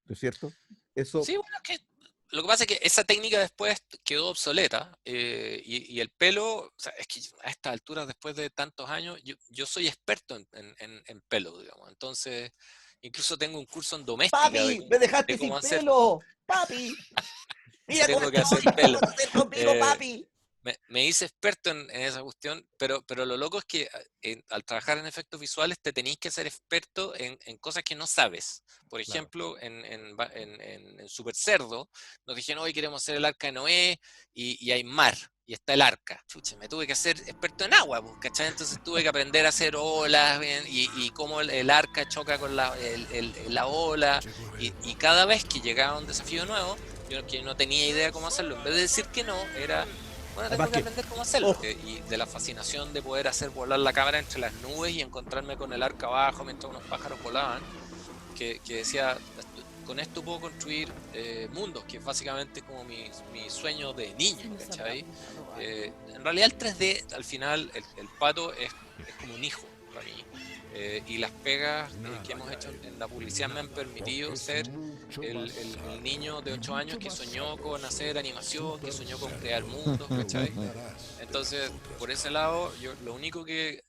¿No es cierto? Eso, Sí, bueno, es que Lo que pasa es que esa técnica después quedó obsoleta y el pelo, o sea, es que a estas alturas, después de tantos años, yo soy experto en pelo, digamos. Entonces, incluso tengo un curso en doméstica ¡Papi! ¡Me de dejaste cómo sin hacer, pelo! ¡Papi! ¡Mira cómo tengo que estamos! hacer ¿Qué pelo. vas a hacer conmigo, Eh, papi! me hice experto en esa cuestión, pero lo loco es que al trabajar en efectos visuales te tenéis que ser experto en cosas que no sabes. Por Claro. ejemplo, en Super Cerdo nos dijeron, hoy queremos hacer el arca de Noé y hay mar. Y está el arca. Chucha, me tuve que hacer experto en agua, pues, ¿cachai? Entonces tuve que aprender a hacer olas y cómo el arca choca con la ola. Y cada vez que llegaba un desafío nuevo, yo que no tenía idea cómo hacerlo, en vez de decir que no, era, bueno, tengo Además que que, aprender cómo hacerlo. ojo, Y de la fascinación de poder hacer volar la cámara entre las nubes y encontrarme con el arca abajo mientras unos pájaros volaban, que decía, con esto puedo construir mundos, que es básicamente como mi sueño de niño, ¿cachai? En realidad el 3D, al final, el pato es como un hijo para mí. Y las pegas que hemos hecho en la publicidad me han permitido ser el niño de 8 años que soñó con hacer animación, que soñó con crear mundos, ¿cachai? Entonces, por ese lado, lo único que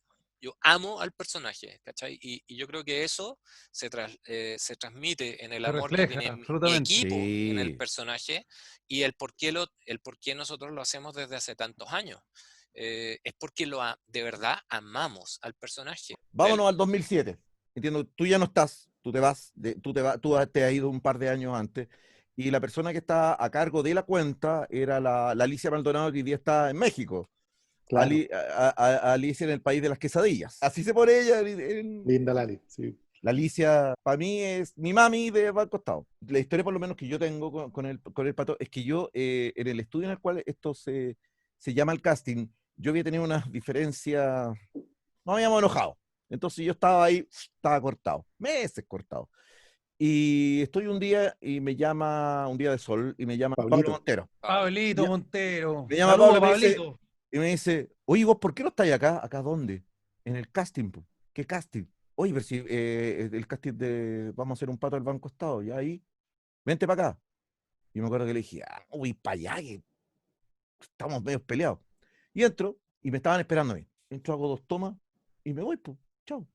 yo amo al personaje, ¿cachai? Y yo creo que eso se transmite en el Se amor que refleja, tiene mi absolutamente. equipo en el sí. personaje y el por qué nosotros lo hacemos desde hace tantos años. Es porque de verdad amamos al personaje. Vámonos al 2007. Entiendo, tú ya no estás, tú te vas, tú te has ido un par de años antes, y la persona que está a cargo de la cuenta era la Alicia Maldonado, que hoy día está en México. Claro, Alicia en el país de las quesadillas. Así se pone ella. linda Lali, sí. La Alicia, para mí, es mi mami de Banco Estado. La historia, por lo menos, que yo tengo con el pato, es que yo, en el estudio en el cual esto se llama el casting, yo había tenido una diferencia, no habíamos enojado. Entonces yo estaba ahí, estaba cortado, meses cortado. Y estoy un día y me llama, un día de sol, y me llama Pablo Pablito. Montero. Pablito Ya- Montero. Me llama Pablo Saludos, y Pablito. me dice, oye, ¿vos por qué no estáis acá? ¿Acá dónde? En el casting, po. ¿Qué casting? Oye, pero si el casting de vamos a hacer un pato del Banco Estado, ya ahí, vente para acá. Y me acuerdo que le dije, voy para allá, que estamos medio peleados. Y entro, y me estaban esperando a mí. Entro, hago 2 tomas, y me voy, pues, chao.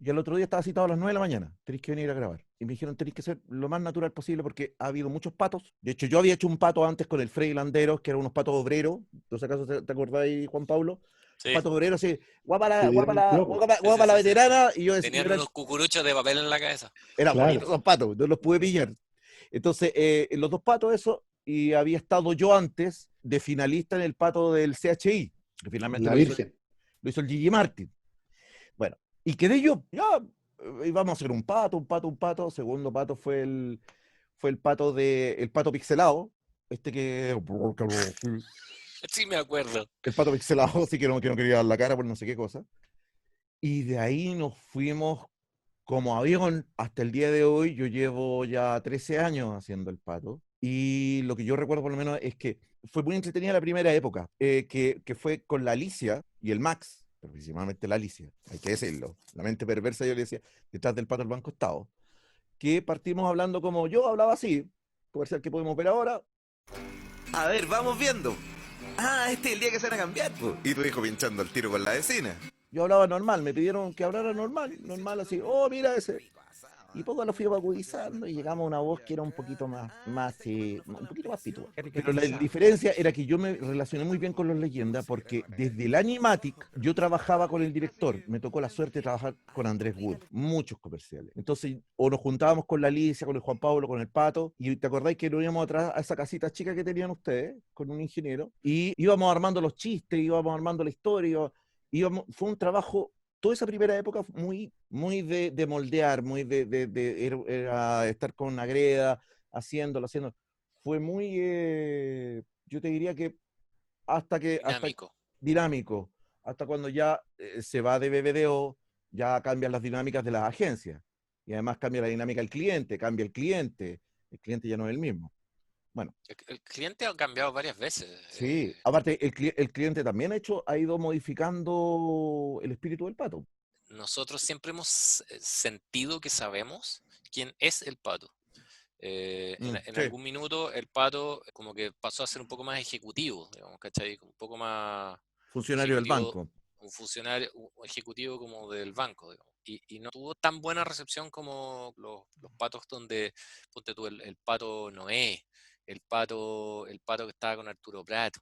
Y al otro día estaba citado a las 9 de la mañana, tenéis que venir a grabar. Y me dijeron, tenéis que ser lo más natural posible porque ha habido muchos patos. De hecho, yo había hecho un pato antes con el Freddy Landeros, que eran unos patos obreros. ¿No sé acaso te acordáis, Juan Pablo? Sí, Patos obreros, sí, guapa Que la, dieron guapa el la, globo. guapa, sí, guapa sí, la sí, sí. veterana, y yo Tenían era, unos cucuruchos de papel en la cabeza. eran Claro. bonitos los patos, no los pude pillar. Entonces, los 2 patos, eso, y había estado yo antes de finalista en el pato del CHI, que finalmente La Virgen. lo hizo el Gigi Martin. Bueno, y quedé yo, ya, íbamos a hacer un pato, un pato, un pato. Segundo pato fue el pato el pato pixelado, este que, Sí, me acuerdo. el pato pixelado, sí que no quería dar la cara por no sé qué cosa. Y de ahí nos fuimos como avión hasta el día de hoy. Yo llevo ya 13 años haciendo el pato. Y lo que yo recuerdo por lo menos es que fue muy entretenida la primera época, que fue con la Alicia y el Max, pero principalmente la Alicia, hay que decirlo. La mente perversa, yo le decía, detrás del pato del Banco Estado, que partimos hablando como yo hablaba así, comercial que podemos ver ahora. A ver, vamos viendo. Ah, este es el día que se van a cambiar, po. Y tu hijo pinchando el tiro con la vecina. Yo hablaba normal, me pidieron que hablara normal así, oh, mira ese. Y poco lo fui agudizando y llegamos a una voz que era un poquito un poquito más pitúa. Pero la diferencia era que yo me relacioné muy bien con los leyendas porque desde el Animatic yo trabajaba con el director. Me tocó la suerte de trabajar con Andrés Wood, muchos comerciales. Entonces, o nos juntábamos con la Alicia, con el Juan Pablo, con el Pato, y te acordáis que nos íbamos atrás a esa casita chica que tenían ustedes, con un ingeniero, y íbamos armando los chistes, íbamos armando la historia, fue un trabajo. Toda esa primera época muy de moldear, muy era estar con una greda, haciendo. Fue muy, yo te diría que hasta Dinámico. dinámico, hasta cuando ya se va de BBDO, ya cambian las dinámicas de las agencias. Y además cambia la dinámica del cliente, cambia el cliente ya no es el mismo. Bueno, El cliente ha cambiado varias veces. sí, aparte el cliente también ha ido modificando el espíritu del pato. Nosotros siempre hemos sentido que sabemos quién es el pato. En Sí. algún minuto el Pato como que pasó a ser un poco más ejecutivo, digamos, ¿cachai? Un poco más Funcionario del ejecutivo, banco. un funcionario un ejecutivo como del banco, digamos. Y no tuvo tan buena recepción como los patos donde, ponte tú, el Pato Noé, el pato que estaba con Arturo Prat,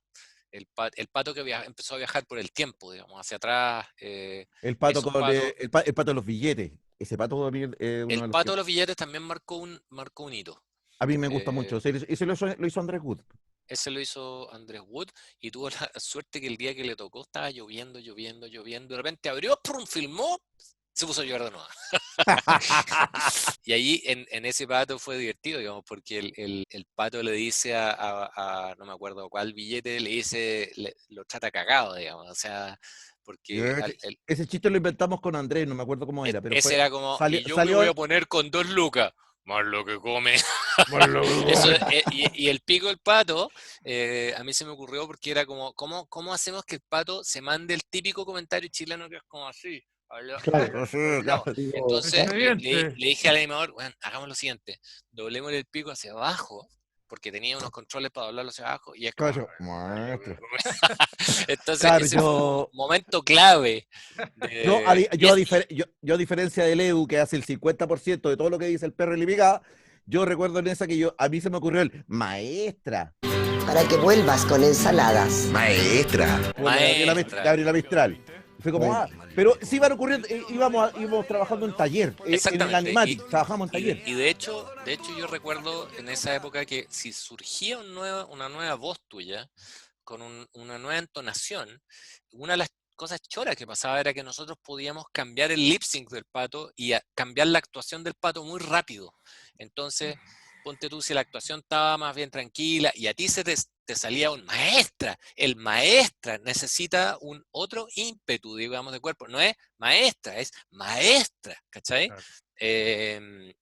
el pato que empezó a viajar por el tiempo, digamos, hacia atrás. El pato Esos con patos, el pato de los billetes. Ese pato a mí es uno el de los pato que de los billetes también marcó un hito. a mí me gusta Eh, mucho. Ese lo hizo Andrés Wood. Ese lo hizo Andrés Wood y tuvo la suerte que el día que le tocó estaba lloviendo, lloviendo, lloviendo. De repente abrió, ¡prum!, filmó, se puso a llover de nuevo. Y ahí en ese pato fue divertido, digamos, porque el pato le dice no me acuerdo cuál billete, le dice, lo trata cagado, digamos. O sea, porque Ese chiste lo inventamos con Andrés, no me acuerdo cómo era, pero ese fue era como, salió, y yo me salió voy a poner con 2 lucas, más lo que come. bueno, Eso, y el pico del pato, a mí se me ocurrió porque era como, ¿cómo hacemos que el pato se mande el típico comentario chileno que es como así? Claro. sí, No. claro. Entonces le Expediente. dije al animador, bueno, hagamos lo siguiente, doblemos el pico hacia abajo, porque tenía unos controles para doblarlo hacia abajo, y es como... Claro, maestro. Entonces Claro, ese fue un momento clave. yo a diferencia del Edu, que hace el 50% de todo lo que dice el perro y la yo recuerdo en esa que a mí se me ocurrió el maestra. Para que vuelvas con ensaladas. Maestra. Como de Maestra. Gabriela Mistral. Fue como, Bueno, pero sí iban ocurriendo, íbamos trabajando en taller, en el Exactamente. Animatic, trabajamos en taller. Y de hecho yo recuerdo en esa época que si surgía una nueva voz tuya, con una nueva entonación, una de las cosas choras que pasaba era que nosotros podíamos cambiar el lip sync del pato y cambiar la actuación del pato muy rápido. Entonces, ponte tú, si la actuación estaba más bien tranquila y a ti te salía un maestra, el maestra necesita un otro ímpetu, digamos, de cuerpo. No es maestra, es maestra, ¿cachai? Claro.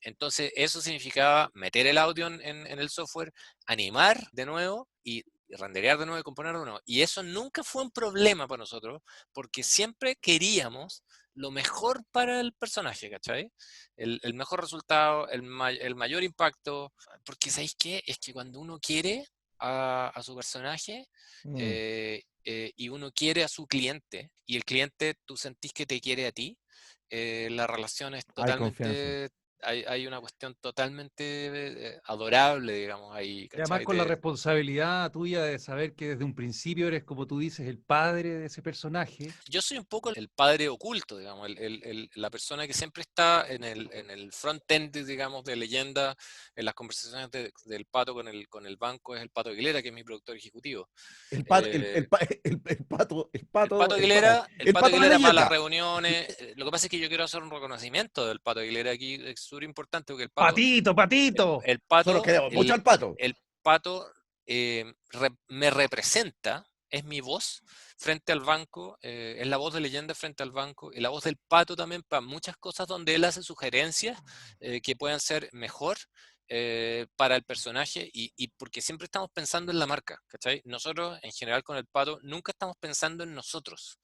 Entonces, eso significaba meter el audio en el software, animar de nuevo y renderear de nuevo y componer de nuevo. Y eso nunca fue un problema para nosotros, porque siempre queríamos lo mejor para el personaje, ¿cachai? El mejor resultado, el mayor impacto, porque ¿sabéis qué? Es que cuando uno quiere a su personaje y uno quiere a su cliente, y el cliente tú sentís que te quiere a ti, la relación es Hay confianza. totalmente... Hay una cuestión totalmente adorable, digamos, ahí, Y además ¿cachai? con la responsabilidad tuya de saber que desde un principio eres, como tú dices, el padre de ese personaje. Yo soy un poco el padre oculto, digamos, la persona que siempre está en el front-end, digamos, de Leyenda, en las conversaciones del Pato con el banco, es el Pato Aguilera, que es mi productor ejecutivo. El pato, Eh, el pato, el el Pato pato de Aguilera para las leyenda. reuniones. Lo que pasa es que yo quiero hacer un reconocimiento del Pato Aguilera aquí, es súper importante, porque ¡Patito, patito! el Solo pato, queremos mucho al pato. el pato me representa, es mi voz frente al banco, es la voz de Leyenda frente al banco, y la voz del pato también para muchas cosas donde él hace sugerencias que puedan ser mejor para el personaje, y porque siempre estamos pensando en la marca, ¿cachai? Nosotros, en general, con el pato, nunca estamos pensando en nosotros.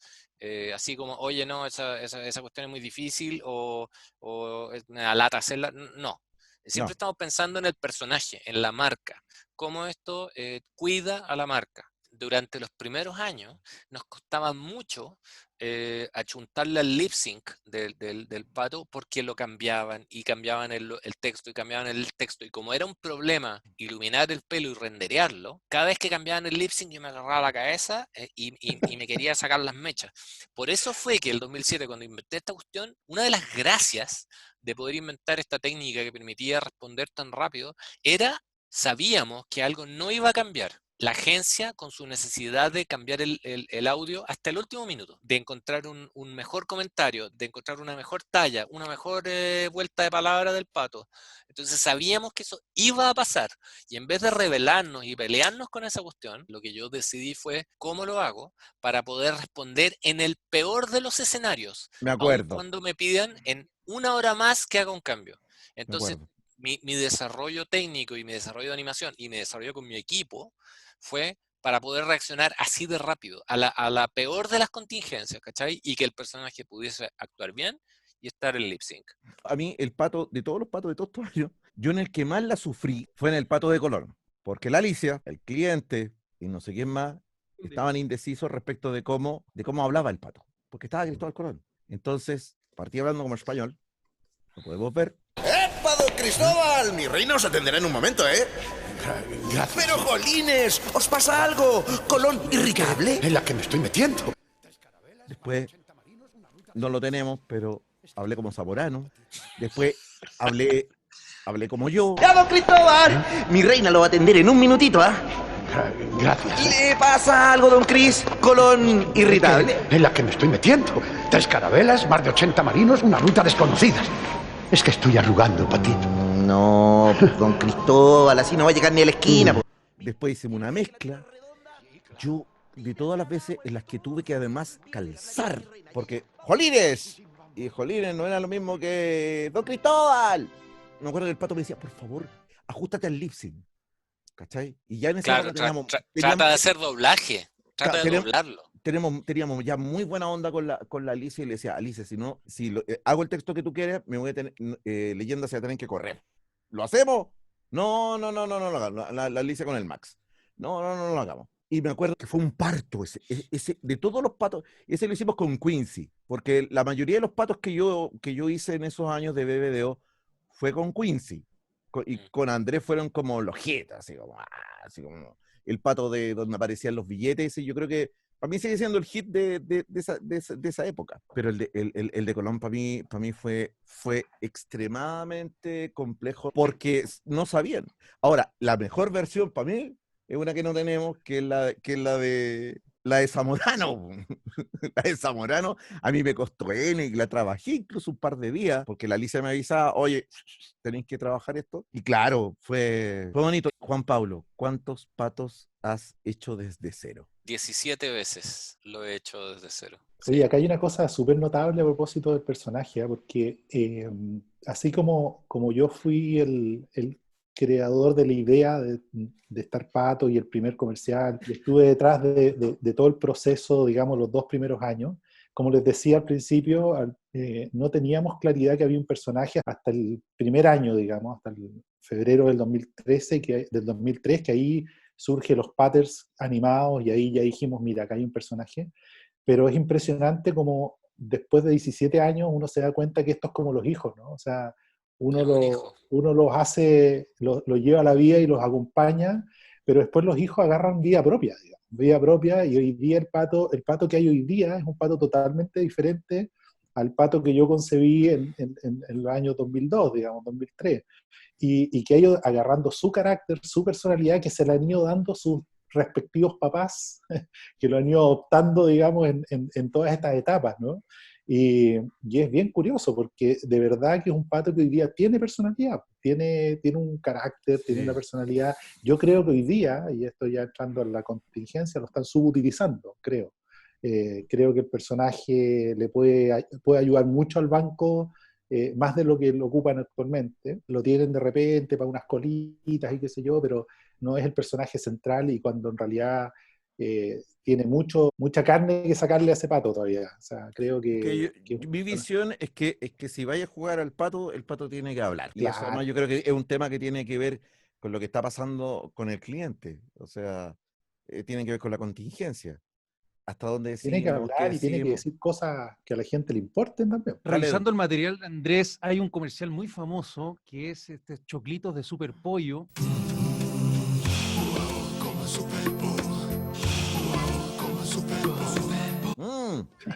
Así como, oye, no, esa cuestión es muy difícil, o es una lata hacerla. No. Siempre No, estamos pensando en el personaje, en la marca, cómo esto cuida a la marca. Durante los primeros años nos costaba mucho achuntarle al lip sync del pato, porque lo cambiaban y cambiaban el texto y cambiaban el texto. Y como era un problema iluminar el pelo y renderearlo, cada vez que cambiaban el lip sync yo me agarraba la cabeza y me quería sacar las mechas. Por eso fue que el 2007, cuando inventé esta cuestión, una de las gracias de poder inventar esta técnica que permitía responder tan rápido sabíamos que algo no iba a cambiar. La agencia, con su necesidad de cambiar el audio hasta el último minuto, de encontrar un mejor comentario, de encontrar una mejor talla, una mejor vuelta de palabra del pato. Entonces sabíamos que eso iba a pasar, y en vez de rebelarnos y pelearnos con esa cuestión, lo que yo decidí fue cómo lo hago para poder responder en el peor de los escenarios, me aun acuerdo, cuando me pidan en 1 hora más que haga un cambio. me Entonces, acuerdo. mi desarrollo técnico y mi desarrollo de animación y mi desarrollo con mi equipo fue para poder reaccionar así de rápido a la peor de las contingencias, ¿cachai? Y que el personaje pudiese actuar bien y estar en lip sync. A mí, el pato, de todos los patos de todos estos años, Yo en el que más la sufrí fue en el Pato de Colón, porque la Alicia, el cliente y no sé quién más, estaban indecisos respecto de cómo hablaba el Pato, porque estaba Cristóbal Colón. Entonces, partí hablando como español, lo podemos ver. ¡Epa, don Cristóbal! Mi reina os atenderá en un momento, ¿eh? Gracias. ¡Pero, jolines! ¿Os pasa algo? ¿Colón irritable? En la que me estoy metiendo. Después, no lo tenemos, pero hablé como Zamorano. Después, hablé como yo. ¡Ya, don Cristóbal! Mi reina lo va a atender en un minutito, ¿ah? Gracias. ¿Le pasa algo, don Cris? Colón irritable. En la que me estoy metiendo. 3 carabelas, más de 80 marinos, una ruta desconocida. Es que estoy arrugando, Patito. No, don Cristóbal, así no va a llegar ni a la esquina. Después hicimos una mezcla. Yo, de todas las veces en las que tuve que además calzar, porque ¡jolines! Y jolines no era lo mismo que ¡don Cristóbal! Me acuerdo que el Pato me decía, por favor, ajustate al lip sync. ¿Cachai? Y ya en esa época teníamos, trata de hacer doblaje, trata de doblarlo. Teníamos ya muy buena onda con la Alicia y le decía, Alicia, si hago el texto que tú quieres, me voy a tener, leyenda se va a tener que correr. ¿Lo hacemos? No, la Alicia con el Max. No lo hagamos. Y me acuerdo que fue un parto ese de todos los patos, ese lo hicimos con Quincy, porque la mayoría de los patos que yo hice en esos años de BBDO fue con Quincy. Y con Andrés fueron como los jetas, así como el pato de donde aparecían los billetes, y yo creo que para mí sigue siendo el hit de esa época. Pero el de Colón para mí fue extremadamente complejo porque no sabían. Ahora, la mejor versión para mí es una que no tenemos, que es la de Zamorano. La de Zamorano a mí me costó N y la trabajé incluso un par de días porque la Alicia me avisaba, oye, tenéis que trabajar esto. Y claro, fue bonito. Juan Pablo, ¿cuántos patos has hecho desde cero? 17 veces lo he hecho desde cero. Oye, acá hay una cosa súper notable a propósito del personaje, porque así como yo fui el creador de la idea de Star Pato y el primer comercial, y estuve detrás de todo el proceso, digamos, los 2 primeros años, como les decía al principio, no teníamos claridad que había un personaje hasta el primer año, digamos, hasta el febrero del 2013, del 2003, que ahí surgen los patterns animados y ahí ya dijimos, mira, acá hay un personaje. Pero es impresionante como después de 17 años uno se da cuenta que esto es como los hijos, ¿no? O sea, uno los hace, los lleva a la vida y los acompaña, pero después los hijos agarran vida propia, digamos, vida propia, y hoy día el pato que hay hoy día es un pato totalmente diferente al pato que yo concebí en los años 2002, digamos, 2003, y que ha ido agarrando su carácter, su personalidad, que se le han ido dando sus respectivos papás, que lo han ido adoptando, digamos, en todas estas etapas, ¿no? Y es bien curioso, porque de verdad que es un pato que hoy día tiene personalidad, tiene un carácter, tiene una personalidad. Yo creo que hoy día, y esto ya entrando en la contingencia, lo están subutilizando, creo. Creo que el personaje le puede ayudar mucho al banco, más de lo que lo ocupan actualmente. Lo tienen de repente para unas colitas y qué sé yo, pero no es el personaje central, y cuando en realidad tiene mucha carne que sacarle a ese pato todavía. O sea, creo que mi visión es que si vaya a jugar al pato, el pato tiene que hablar. Claro. Y eso además yo creo que es un tema que tiene que ver con lo que está pasando con el cliente. O sea, tiene que ver con la contingencia. Hasta dónde decimos, tiene que hablar y tiene que decir cosas que a la gente le importen también. Revisando el material de Andrés, hay un comercial muy famoso que es choclitos de Super Pollo.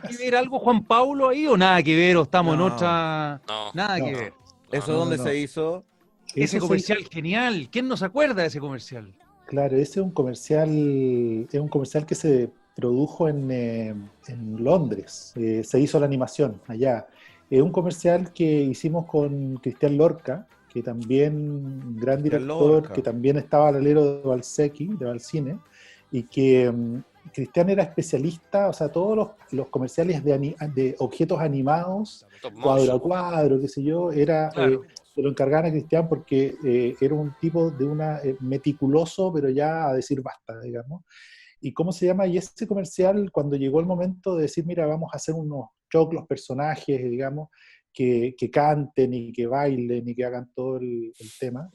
¿Hay que ver algo, Juan Pablo, ahí o nada que ver? ¿O estamos en otra? No. Nada que ver. ¿Eso dónde se hizo? Ese comercial genial. ¿Quién no se acuerda de ese comercial? Claro, ese es un comercial que se produjo en Londres. Se hizo la animación allá. Es un comercial que hicimos con Cristian Lorca, que también, gran director, que también estaba al alero de Valcine, y que Cristian era especialista, o sea, todos los comerciales de objetos animados, cuadro a cuadro, qué sé yo, claro. Se lo encargaban a Cristian porque era un tipo de meticuloso, pero ya a decir basta, digamos. ¿Y cómo se llama? Y ese comercial, cuando llegó el momento de decir, mira, vamos a hacer unos choclos personajes, digamos, que canten y que bailen y que hagan todo el tema.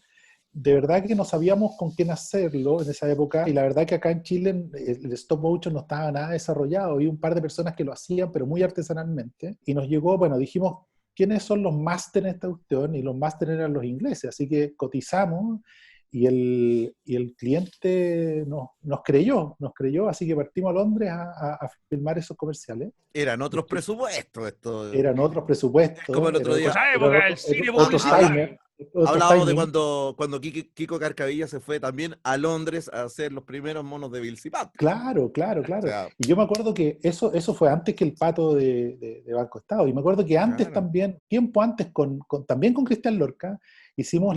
De verdad que no sabíamos con quién hacerlo en esa época, y la verdad que acá en Chile el stop motion no estaba nada desarrollado, había un par de personas que lo hacían, pero muy artesanalmente, y nos llegó, bueno, dijimos, ¿quiénes son los máster en esta cuestión? Y los máster eran los ingleses, así que cotizamos, y el cliente nos creyó, así que partimos a Londres a filmar esos comerciales. Eran otros presupuestos esto. Eran otros presupuestos. Como el otro día. Esa época del cine otros publicitario. Hablábamos de cuando Kiko Carcavilla se fue también a Londres a hacer los primeros monos de Bill Zipat. Claro. O sea, Y yo me acuerdo que eso fue antes que el pato de Banco Estado. Y me acuerdo que antes también, tiempo antes, también con Cristian Lorca, hicimos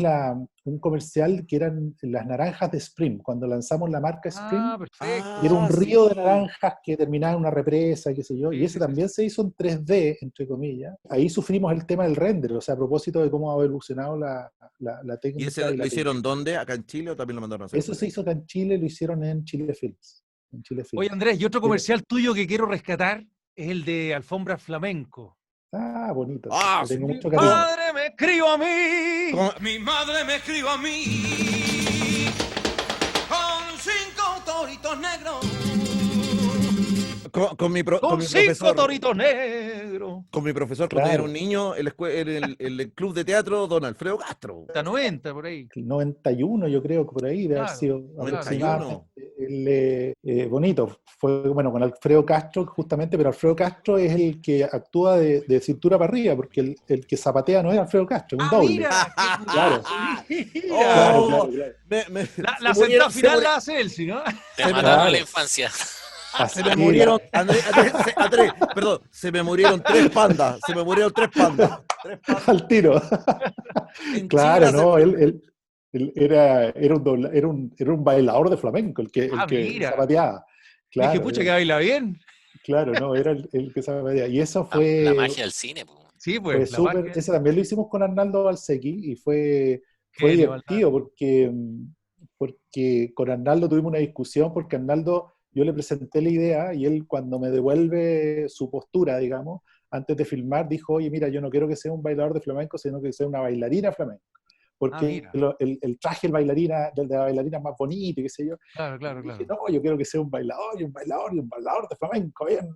un comercial que eran las naranjas de Spring, cuando lanzamos la marca Spring. Perfecto. Y era un río de naranjas que terminaba en una represa, qué sé yo, y ese también se hizo en 3D, entre comillas. Ahí sufrimos el tema del render, o sea, a propósito de cómo ha evolucionado la técnica. ¿Y ese lo hicieron dónde? ¿Acá en Chile o también lo mandaron a hacer? Eso se hizo acá en Chile, lo hicieron en Chile Films. Oye, Andrés, y otro comercial tuyo que quiero rescatar es el de Alfombra Flamenco. Ah, bonito. Tengo mucho cariño. Mi madre me crió a mí. Mi madre me crió a mí con 5 toritos negros. Con mi profesor. Toritos negros. Con mi profesor, cuando era un niño, el club de teatro Don Alfredo Castro. 90, por ahí. 91, yo creo que por ahí debe haber sido. 91. Bonito. Fue, bueno, con Alfredo Castro, justamente, pero Alfredo Castro es el que actúa de cintura para arriba, porque el que zapatea no es Alfredo Castro, es un doble. Mira, claro. Claro. La sentada final la hace él, ¿sí, no? Te mataron la infancia. Se me murieron, Andrés, perdón, se me murieron 3 pandas. Al tiro. Claro, no, él era un bailador de flamenco, el que zapateaba. Claro, dije, pucha, que baila bien. Claro, no, era el que zapateaba. Y eso fue... La magia del cine, pues. Sí, pues. Ese también lo hicimos con Arnaldo Balsecchi y fue divertido porque con Arnaldo tuvimos una discusión, porque Arnaldo, yo le presenté la idea y él, cuando me devuelve su postura, digamos, antes de filmar, dijo, oye, mira, yo no quiero que sea un bailador de flamenco, sino que sea una bailarina flamenco. Porque el traje de la bailarina es más bonito, qué sé yo. Claro. Dije, no, yo quiero que sea un bailador de flamenco, bien.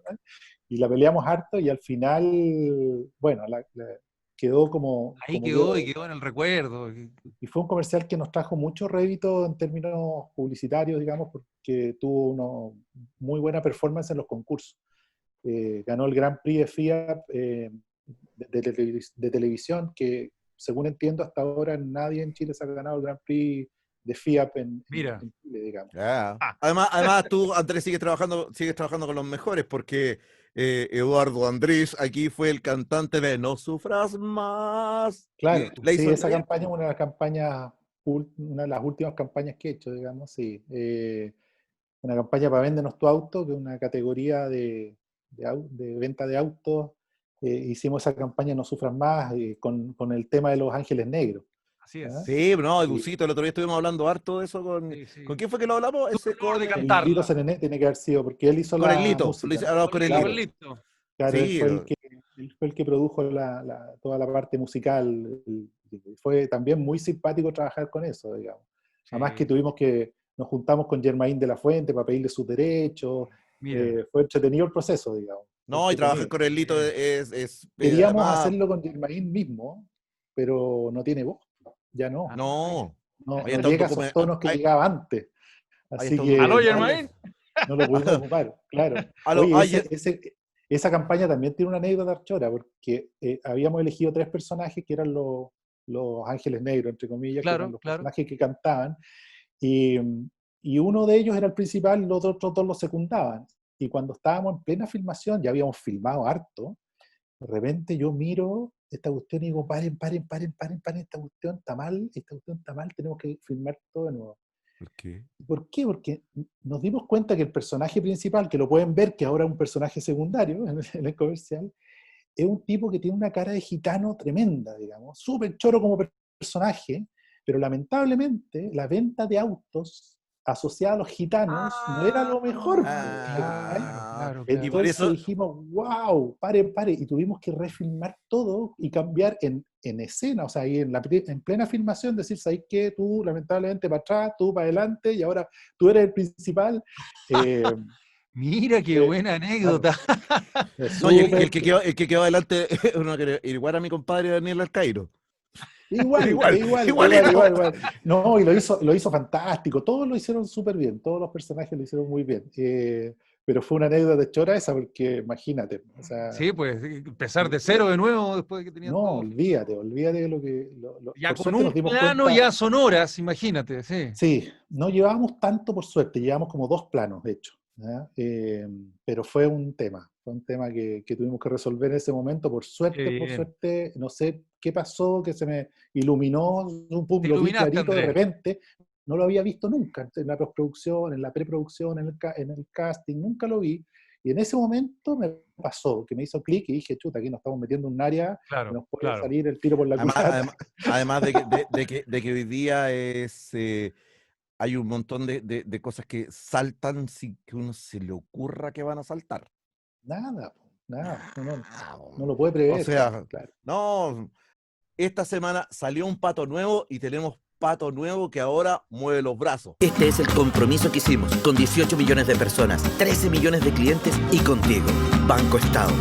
Y la peleamos harto y al final, bueno, quedó como... Ahí quedó en el recuerdo. Y fue un comercial que nos trajo mucho rédito en términos publicitarios, digamos, porque tuvo una muy buena performance en los concursos. Ganó el Grand Prix de Fiat de televisión, que según entiendo hasta ahora nadie en Chile se ha ganado el Grand Prix de Fiat en Chile, digamos. Además tú, Andrés, sigues trabajando con los mejores, porque Eduardo Andrés aquí fue el cantante de No Sufras Más. Claro, sí, esa campaña es una de las últimas campañas que he hecho, digamos, sí. Una campaña para Véndenos tu auto, que es una categoría de venta de autos. Hicimos esa campaña No Sufras Más con el tema de los ángeles negros. Así es. Sí, no, Educito, el otro día estuvimos hablando harto de eso con... Sí. ¿Con quién fue que lo hablamos? De cantar. El Lito Senené tiene que haber sido, porque él hizo con la el Lito, música. con el Lito. Claro, sí, él fue el que produjo toda la parte musical. Fue también muy simpático trabajar con eso, digamos. Sí. Además que nos juntamos con Germain de la Fuente para pedirle sus derechos. Fue entretenido el proceso, digamos. No, y trabajar con el Lito es queríamos hacerlo con Germain mismo, pero no tiene voz. Ya no. No llega a esos tonos que llegaba antes. Así que... ¿Aló, Germain? No lo pudimos ocupar, claro. Oye, esa campaña también tiene una anécdota chora, porque habíamos elegido 3 personajes que eran los ángeles negros, entre comillas, que eran los personajes que cantaban, y uno de ellos era el principal, los otros 2 los secundaban. Y cuando estábamos en plena filmación, ya habíamos filmado harto, de repente yo miro esta cuestión y digo, paren, esta cuestión está mal, tenemos que filmar todo de nuevo. ¿Por qué? Porque nos dimos cuenta que el personaje principal, que lo pueden ver, que ahora es un personaje secundario en el comercial, es un tipo que tiene una cara de gitano tremenda, digamos, súper choro como personaje, pero lamentablemente la venta de autos asociada a los gitanos no era lo mejor. Claro. Y por Entonces eso dijimos, wow, pare, y tuvimos que refilmar todo y cambiar en escena, o sea, ahí en plena filmación, decir, ¿sabes qué? Tú lamentablemente para atrás, tú para adelante, y ahora tú eres el principal. Mira qué buena anécdota. no, y el que quedó adelante igual a mi compadre Daniel Alcairo. Igual. No, y lo hizo fantástico. Todos lo hicieron súper bien. Todos los personajes lo hicieron muy bien. Pero fue una anécdota chora esa, porque imagínate. O sea, Sí, pues empezar de cero de nuevo después de que tenían no, todo. olvídate de lo que... Ya por con suerte un nos dimos plano cuenta. ya son horas, imagínate, sí. Sí, no llevábamos tanto por suerte, llevábamos como 2 planos, de hecho. ¿Ya? Pero fue un tema que tuvimos que resolver en ese momento, por suerte, no sé qué pasó, que se me iluminó, lo vi clarito de repente, no lo había visto nunca, en la postproducción, en la preproducción, en el casting, nunca lo vi, y en ese momento me pasó, que me hizo clic y dije, chuta, aquí nos estamos metiendo en un área que nos puede salir el tiro por la culata. Además de que hoy día hay un montón de cosas que saltan sin que uno se le ocurra que van a saltar. Nada, no lo puede prever. O sea, claro. No, esta semana salió un pato nuevo y tenemos pato nuevo que ahora mueve los brazos. Este es el compromiso que hicimos con 18 millones de personas, 13 millones de clientes y contigo. Banco Estado.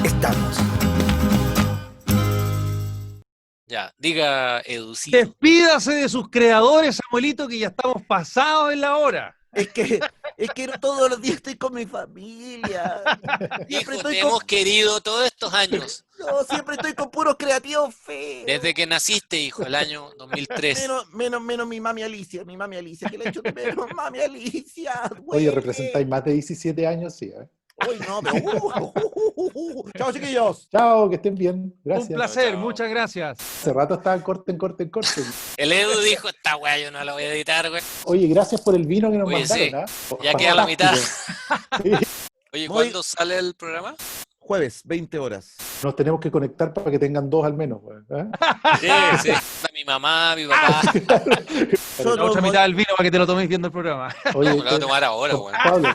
Estamos. Ya, diga Educito. Despídase de sus creadores, Samuelito, que ya estamos pasados en la hora. Es que todos los días estoy con mi familia. Hijo, te hemos querido todos estos años. No, siempre estoy con puros creativos feos. Desde que naciste, hijo, el año 2003. Menos mi mami Alicia, que le he hecho de menos, mami Alicia. Oye, representáis más de 17 años, sí, ¿eh? Uy, no, pero... Chao, chiquillos. Chao, que estén bien. Gracias. Un placer, Chao. Muchas gracias. Hace rato estaba corten. El Edu dijo, esta weá yo no la voy a editar, güey. Oye, gracias por el vino que nos Oye, mandaron, sí. Ya queda la mitad. Oye, ¿cuándo sale el programa? Jueves, 20 horas. Nos tenemos que conectar para que tengan 2 al menos, ¿eh? Sí. Mi mamá, mi papá. La otra mitad del vino para que te lo tomes viendo el programa. Oye, Me lo voy a tomar ahora, güey. Pablo.